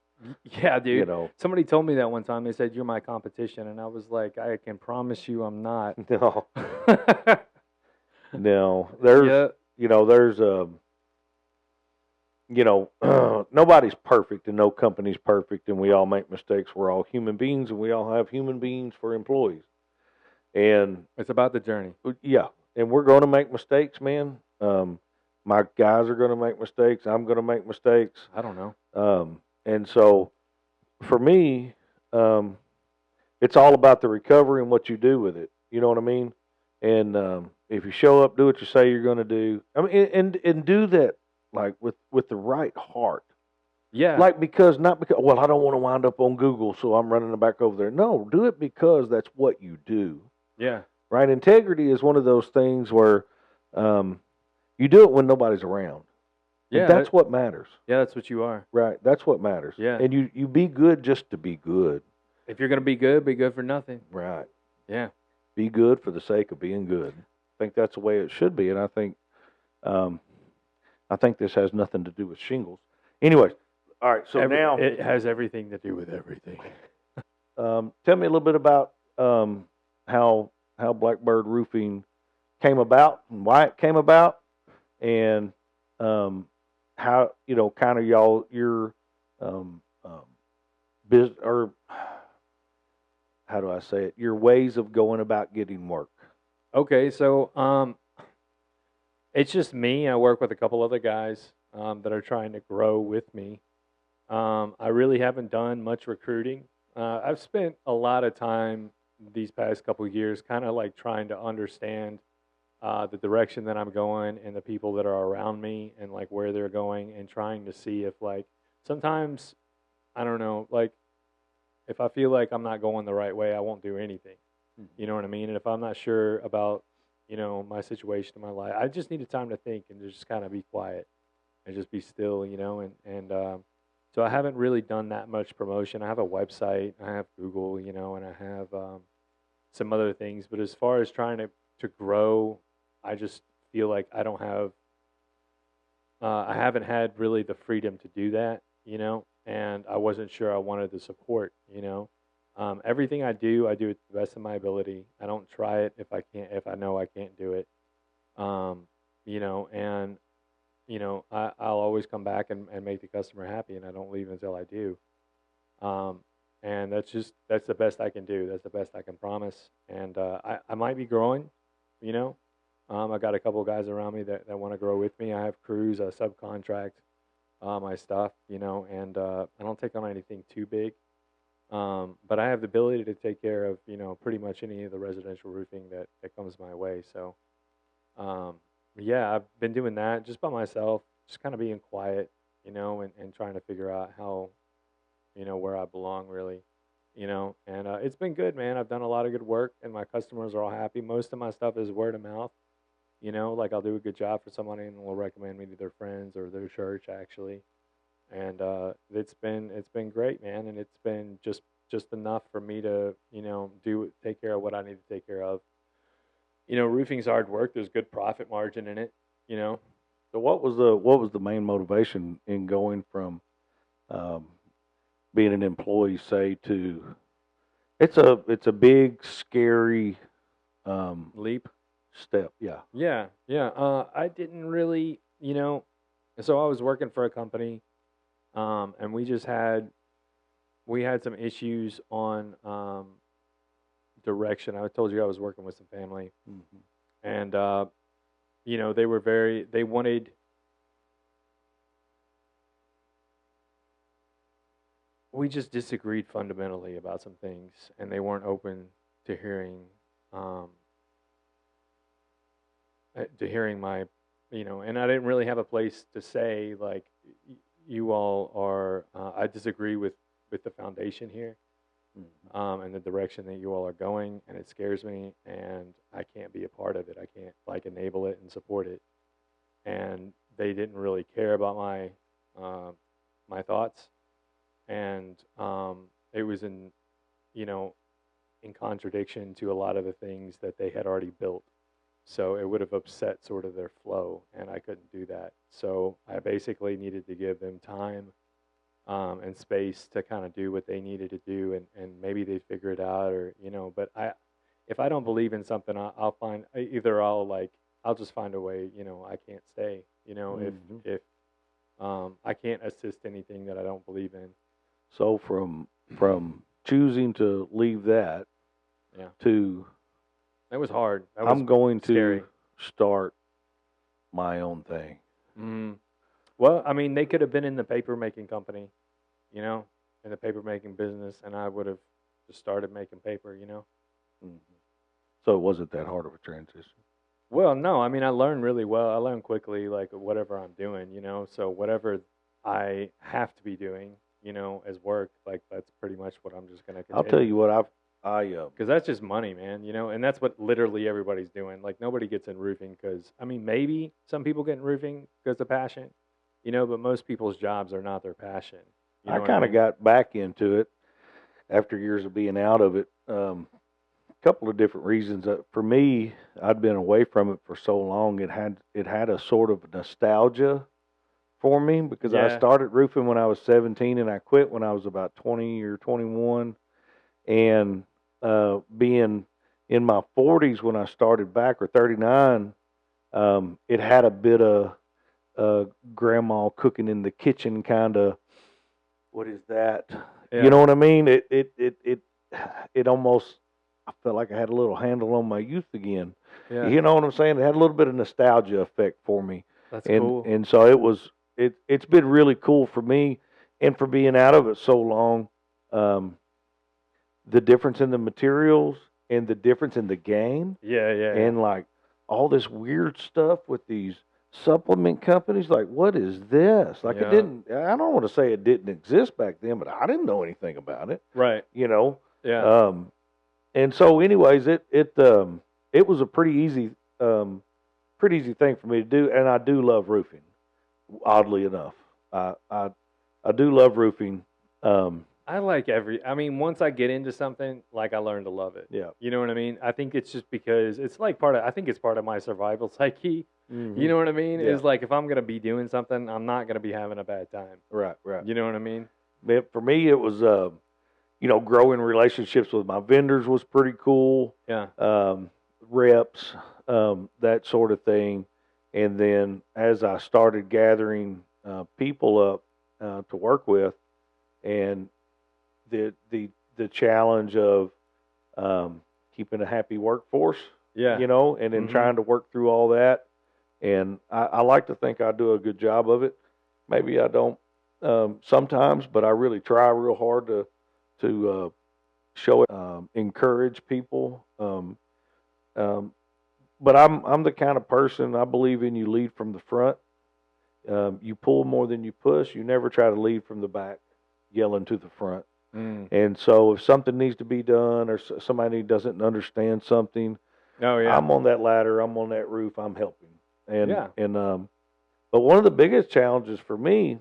Yeah, dude. Somebody told me that one time. They said, "You're my competition," and I was like, "I can promise you, I'm not." No. No. There's nobody's perfect and no company's perfect, and we all make mistakes. We're all human beings, and we all have human beings for employees. And it's about the journey. Yeah, and we're going to make mistakes, man. My guys are going to make mistakes. I'm going to make mistakes. I don't know. And so, for me, it's all about the recovery and what you do with it. You know what I mean? And if you show up, do what you say you're going to do. I mean, and do that like with the right heart. Yeah. Like not because well, I don't want to wind up on Google, so I'm running back over there. No, do it because that's what you do. Yeah. Right? Integrity is one of those things where um, you do it when nobody's around, and Yeah. that's what matters. Yeah, that's what you are. Right? That's what matters. Yeah. And you be good just to be good. If you're gonna be good for nothing. Right. Yeah. Be good for the sake of being good. I think that's the way it should be, and um, I think this has nothing to do with shingles. Anyways, all right. So now it has everything to do with everything. tell me a little bit about how Blackbird Roofing came about and why it came about, and how kind of your business, or how do I say it? Your ways of going about getting work. Okay, so it's just me. I work with a couple other guys that are trying to grow with me. I really haven't done much recruiting. I've spent a lot of time these past couple of years kind of like trying to understand the direction that I'm going and the people that are around me and like where they're going, and trying to see if like sometimes, I don't know, like if I feel like I'm not going the right way, I won't do anything. You know what I mean? And if I'm not sure about, my situation in my life, I just need time to think and just kind of be quiet and just be still, and so I haven't really done that much promotion. I have a website, I have Google, and I have some other things. But as far as trying to grow, I just feel like I haven't had really the freedom to do that, and I wasn't sure I wanted the support, everything I do to the best of my ability. I don't try it if I know I can't do it, and I'll always come back and make the customer happy, and I don't leave until I do. Um, and that's the best I can do. That's the best I can promise. And I might be growing, you know. I got a couple of guys around me that want to grow with me. I have crews, I subcontract my stuff, and I don't take on anything too big. But I have the ability to take care of, pretty much any of the residential roofing that comes my way. So, um, yeah, I've been doing that just by myself, just kind of being quiet, and trying to figure out how, where I belong really, and it's been good, man. I've done a lot of good work and my customers are all happy. Most of my stuff is word of mouth, like I'll do a good job for somebody and they'll recommend me to their friends or their church actually. And it's been great, man. And it's been just enough for me to, take care of what I need to take care of. Roofing's hard work. There's good profit margin in it, you know. So what was the main motivation in going from um, being an employee, say, to it's a big scary Leap. step. Yeah. Yeah, yeah. I didn't really, so I was working for a company, and we had some issues on direction. I told you I was working with some family, Hmm. and they wanted. We just disagreed fundamentally about some things, and they weren't open to hearing, um, my, and I didn't really have a place to say like, you all are. I disagree with the foundation here, Hmm. and the direction that you all are going, and it scares me, and I can't be a part of it. I can't like enable it and support it, and they didn't really care about uh, my thoughts, and it was you know in contradiction to a lot of the things that they had already built. So it would have upset sort of their flow, and I couldn't do that. So I basically needed to give them time, and space to kind of do what they needed to do, and maybe they figure it out, or But if I don't believe in something, I'll find either I'll just find a way. I can't stay. Hmm. If I can't assist anything that I don't believe in. So from choosing to leave that Yeah, to that was hard. That was I'm going scary. to start my own thing. Mm. Well, I mean, they could have been in the paper making company, you know, in the paper making business, and I would have just started making paper. Hmm. So it wasn't that hard of a transition. Well, no, I mean, I learn really well. I learn quickly, like whatever I'm doing, So whatever I have to be doing, as work, like that's pretty much what I'm just gonna I'll tell continue. you what, Because that's just money, man, and that's what literally everybody's doing. Like nobody gets in roofing because, I mean, maybe some people get in roofing because of passion, but most people's jobs are not their passion. You I know what I kind of mean? got back into it after years of being out of it. A couple of different reasons. For me, I'd been away from it for so long. It had a sort of nostalgia for me because I Yeah, started roofing when I was 17 and I quit when I was about 20 or 21. And being in my 40s when I started back, or 39, it had a bit of grandma cooking in the kitchen kind of. What is that? You yeah, know what I mean? It almost. I felt like I had a little handle on my youth again. yeah. You know what I'm saying? It had a little bit of nostalgia effect for me, That's and cool. and so it's been really cool for me, and for being out of it so long. Um, the difference in the materials and the difference in the game, Yeah, yeah, yeah. and like all this weird stuff with these supplement companies. Like, what is this? Like, it Yeah. didn't. I don't want to say it didn't exist back then, but I didn't know anything about it. Right. You know. Yeah. Um, and so, anyways, it was a um, pretty easy thing for me to do, and I do love roofing. Oddly enough, I I, I do love roofing. Um, I mean, once I get into something, like I learn to love it. yeah. You know what I mean? I think it's just because it's like I think it's part of my survival psyche. You Hmm. know what I mean? Yeah. Is like if I'm going to be doing something, I'm not going to be having a bad time. Right. Right. You know what I mean? But for me, it was growing relationships with my vendors was pretty cool. Yeah. Um, Reps, that sort of thing. And then as I started gathering people up to work with, and the the the challenge of um, keeping a happy workforce, Yeah. and then Mhm. trying to work through all that. And I like to think I do a good job of it. Maybe I don't sometimes, but I really try real hard to show it, encourage people. Um, but I'm the kind of person, I believe in, you lead from the front. You pull more than you push. You never try to lead from the back, yelling to the front. Mm. And so if something needs to be done, or somebody doesn't understand something, Oh yeah. I'm on that ladder. I'm on that roof. I'm helping. And Yeah. and but one of the biggest challenges for me,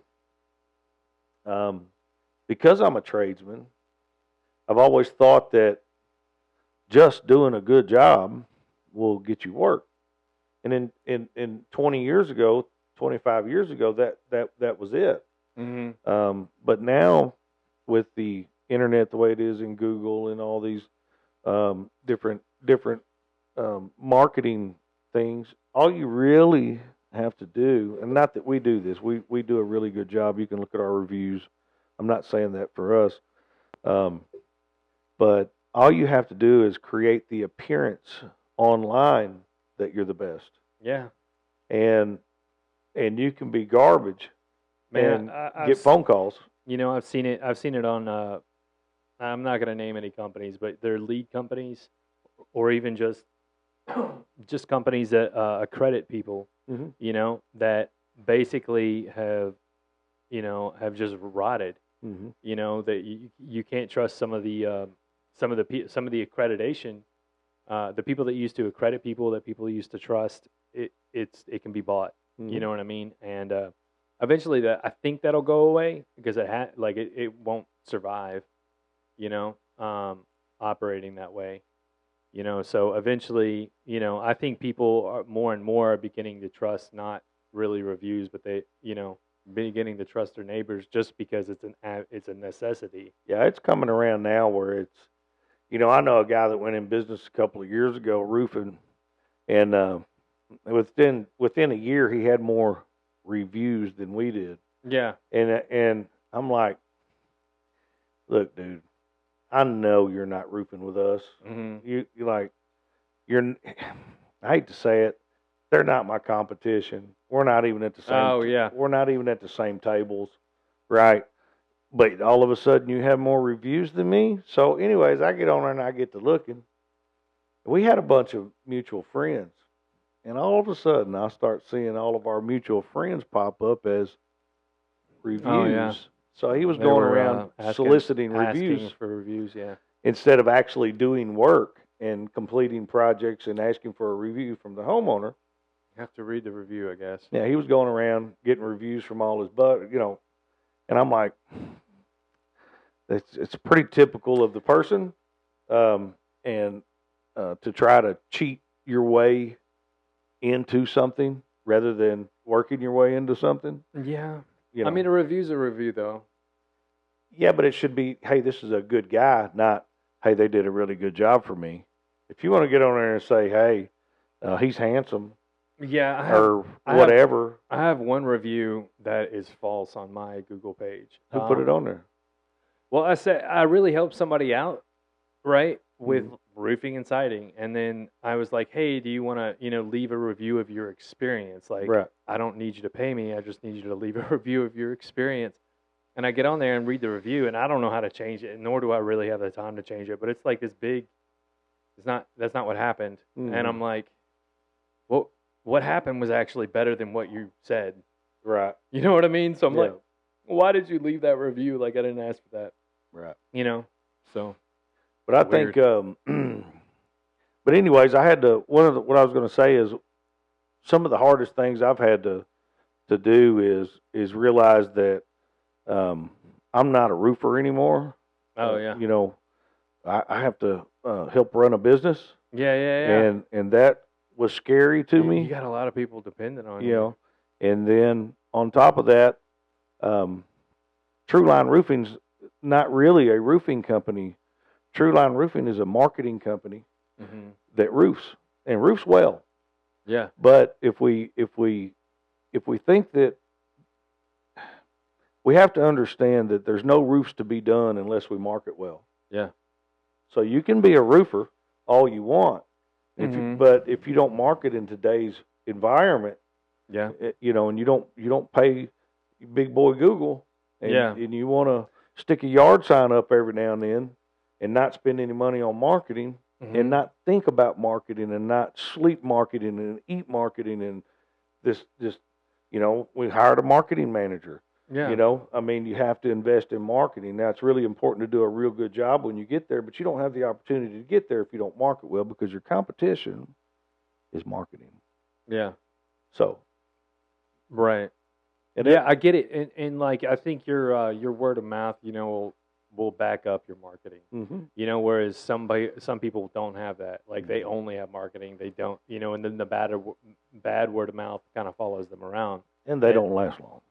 um, because I'm a tradesman, I've always thought that just doing a good job will get you work. And in 20 years ago, 25 years ago, that was it. Mhm. But now, with the internet the way it is, in Google and all these different marketing things, all you really have to do, and not that we do this, we do a really good job. You can look at our reviews. I'm not saying that for us, um, but all you have to do is create the appearance online that you're the best, Yeah. and you can be garbage Man, and get phone calls. I've seen it. I've seen it on. I'm not going to name any companies, but they're lead companies, or even just companies that accredit people. Hmm. That basically have just rotted. Hmm. That you can't trust some of the accreditation. The people that used to accredit people that people used to trust, it can be bought. You Hmm. know what I mean? And eventually, that I think that'll go away because it won't survive. You know, operating that way. So eventually, I think people are more and more are beginning to trust not really reviews, but beginning to trust their neighbors just because it's a necessity. Yeah, it's coming around now where it's, I know a guy that went in business a couple of years ago roofing, and within a year he had more reviews than we did, Yeah. and I'm like, look, dude, I know you're not roofing with us. Hmm. You like you're. I hate to say it, they're not my competition. We're not even at the same. Oh yeah. We're not even at the same tables, right? But all of a sudden, you have more reviews than me. So, anyways, I get on there and I get to looking, We had a bunch of mutual friends, and all of a sudden, I start seeing all of our mutual friends pop up as reviews. Oh, yeah. So he was They going were, around soliciting reviews asking for reviews, yeah. instead of actually doing work and completing projects and asking for a review from the homeowner. You have to read the review, I guess. Yeah, he was going around getting reviews from all his and I'm like, it's pretty typical of the person, and to try to cheat your way into something rather than working your way into something. Yeah. I mean, a review's a review, though. Yeah, but it should be, hey, this is a good guy, not, hey, they did a really good job for me. If you want to get on there and say, hey, he's handsome, yeah, whatever. I have one review that is false on my Google page. Who put it on there? Well, I said I really helped somebody out, right, with roofing and siding, and then I was like, hey, do you want to, leave a review of your experience? Like, right. I don't need you to pay me. I just need you to leave a review of your experience. And I get on there and read the review, and I don't know how to change it, nor do I really have the time to change it. But it's like this big. That's not what happened. Mm-hmm. And I'm like, well, what happened was actually better than what you said. Right. You know what I mean? So I'm like, why did you leave that review? Like, I didn't ask for that. Right. So. But I think, but anyways, I had to. What I was going to say is, some of the hardest things I've had to do is realize that I'm not a roofer anymore. Oh yeah. I have to help run a business. Yeah. And that was scary to me. You got a lot of people dependent on you. And then on top of that, True Line Roofing's not really a roofing company. True Line Roofing is a marketing company that roofs and roofs well. Yeah. But if we think that, we have to understand that there's no roofs to be done unless we market well. Yeah. So you can be a roofer all you want, but if you don't market in today's environment, and you don't pay big boy Google, and you want to stick a yard sign up every now and then, and not spend any money on marketing, and not think about marketing, and not sleep marketing, and eat marketing, and we hired a marketing manager. Yeah. You have to invest in marketing. Now, it's really important to do a real good job when you get there, but you don't have the opportunity to get there if you don't market well, because your competition is marketing. Yeah. So. Right. And I get it. And like, I think your word of mouth, will back up your marketing. Whereas some people don't have that. Like, they only have marketing. They don't, and then the bad word of mouth kind of follows them around. And they don't last long.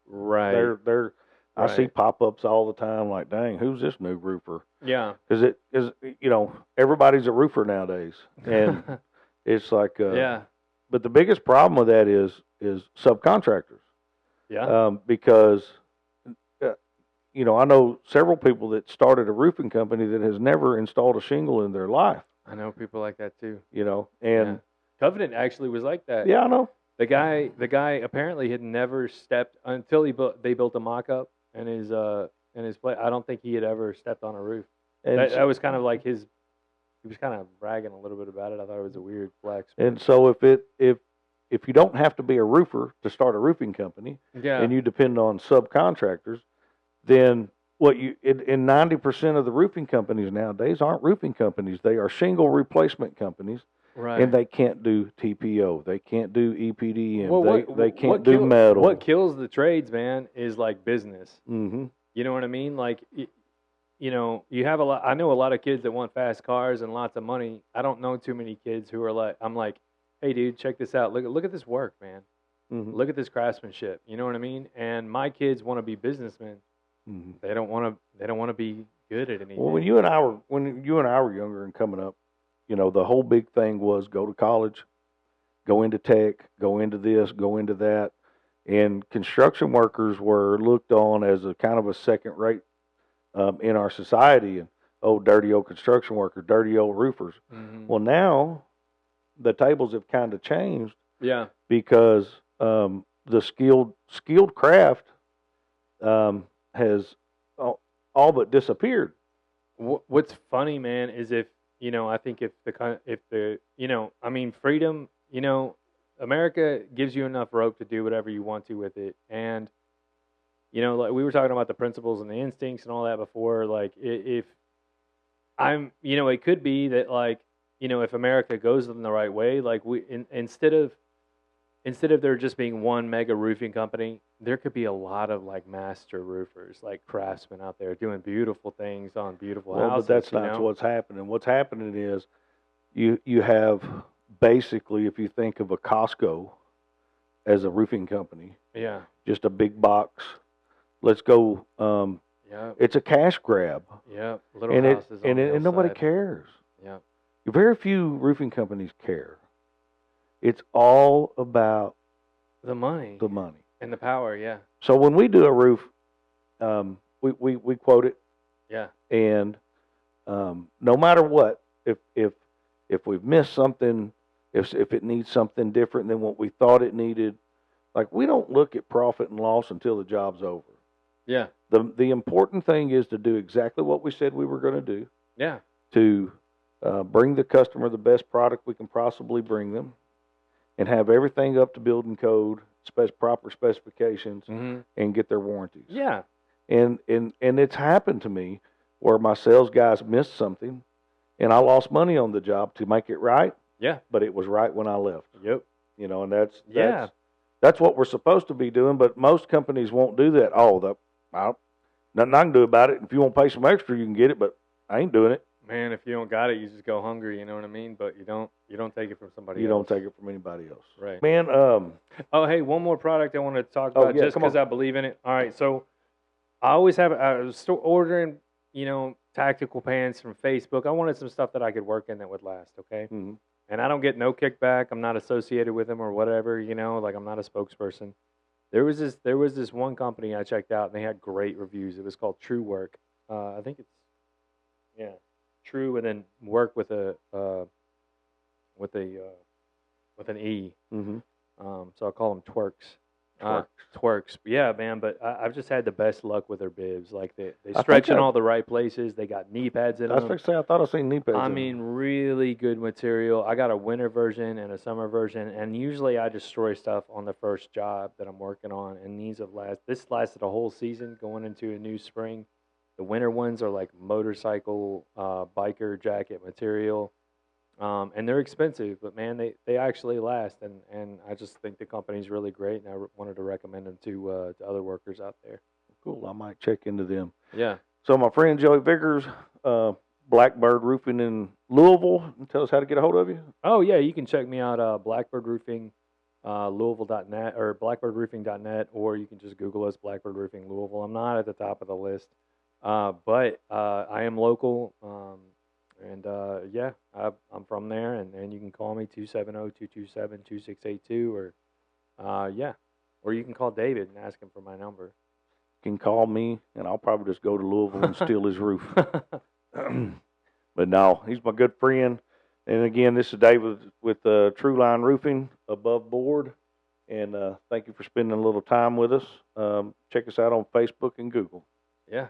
Right. I see pop-ups all the time. Like, dang, who's this new roofer? Yeah. Because everybody's a roofer nowadays, and it's like, But the biggest problem with that is subcontractors. Yeah. Because, I know several people that started a roofing company that has never installed a shingle in their life. I know people like that too. And Covenant actually was like that. Yeah, I know. The guy apparently had never stepped until they built a mock-up in his place. I don't think he had ever stepped on a roof. And that was kind of like he was kind of bragging a little bit about it. I thought it was a weird flex. And so if you don't have to be a roofer to start a roofing company, and you depend on subcontractors, then in 90% of the roofing companies nowadays aren't roofing companies. They are shingle replacement companies. Right. And they can't do TPO. They can't do EPDM. Well, they can't do metal. What kills the trades, man, is like business. Mm-hmm. You know what I mean? Like, you have I know a lot of kids that want fast cars and lots of money. I don't know too many kids who are like, I'm like, hey, dude, check this out. Look at this work, man. Mm-hmm. Look at this craftsmanship. You know what I mean? And my kids want to be businessmen. Mm-hmm. They don't want to be good at anything. Well, when you and I were younger and coming up, the whole big thing was go to college, go into tech, go into this, go into that. And construction workers were looked on as a kind of a second rate in our society. And, dirty old construction worker, dirty old roofers. Mm-hmm. Well, now the tables have kind of changed. Yeah. Because the skilled craft has all but disappeared. What's funny, man, is if I think if the I mean, freedom, America gives you enough rope to do whatever you want to with it, and like we were talking about the principles and the instincts and all that before. Like if it could be that like if America goes in the right way, like instead of there just being one mega roofing company, there could be a lot of like master roofers, like craftsmen out there doing beautiful things on beautiful Well, houses. but that's not what's happening. What's happening is you have basically, if you think of a Costco as a roofing company, Yeah. just a big box. Let's go. Yeah. It's a cash grab. Yeah. Little houses on the and nobody hillside. cares. Yeah. Very few roofing companies care. It's all about The money the money. and the power. Yeah. So when we do a roof, we quote it, Yeah. and no matter what, if we've missed something, if it needs something different than what we thought it needed, like we don't look at profit and loss until the job's over. Yeah. The important thing is to do exactly what we said we were going to do. Yeah. To bring the customer the best product we can possibly bring them, and have everything up to building code, proper specifications, and get their warranties. Yeah. And it's happened to me where my sales guys missed something, and I lost money on the job to make it right. Yeah. But it was right when I left. Yep. And that's what we're supposed to be doing. But most companies won't do that. Nothing I can do about it. If you want to pay some extra, you can get it, but I ain't doing it. Man, if you don't got it, you just go hungry. You know what I mean? But you don't take it from somebody else. You don't take it from anybody else. Right. Man. Oh, hey, one more product I want to talk about just because I believe in it. All right, so I was ordering, tactical pants from Facebook. I wanted some stuff that I could work in that would last. Okay. Mm-hmm. And I don't get no kickback. I'm not associated with them or whatever. Like I'm not a spokesperson. There was this one company I checked out and they had great reviews. It was called True Work. I think it's True, and then work with an E. Mm-hmm. So I call them twerks. Twerks. Yeah, man. But I've just had the best luck with their bibs. Like they stretch in all the right places. They got knee pads in them. I thought I seen knee pads. I mean, really good material. I got a winter version and a summer version, and usually I destroy stuff on the first job that I'm working on. And this lasted a whole season going into a new spring. The winter ones are like motorcycle, biker jacket material, and they're expensive, but man, they actually last, and I just think the company's really great, and I wanted to recommend them to other workers out there. Cool, I might check into them. Yeah. So my friend Joey Vickers, Blackbird Roofing in Louisville, tell us how to get a hold of you. Oh yeah, you can check me out Blackbird Roofing. Louisville.net or blackbirdroofing.net, or you can just Google us, Blackbird Roofing Louisville. I'm not at the top of the list. But I am local, and I'm from there, and you can call me 270-227-2682, or you can call David and ask him for my number. You can call me, and I'll probably just go to Louisville and steal his roof. But no, he's my good friend. And again, this is David with True Line Roofing above board, and thank you for spending a little time with us. Check us out on Facebook and Google. Yeah.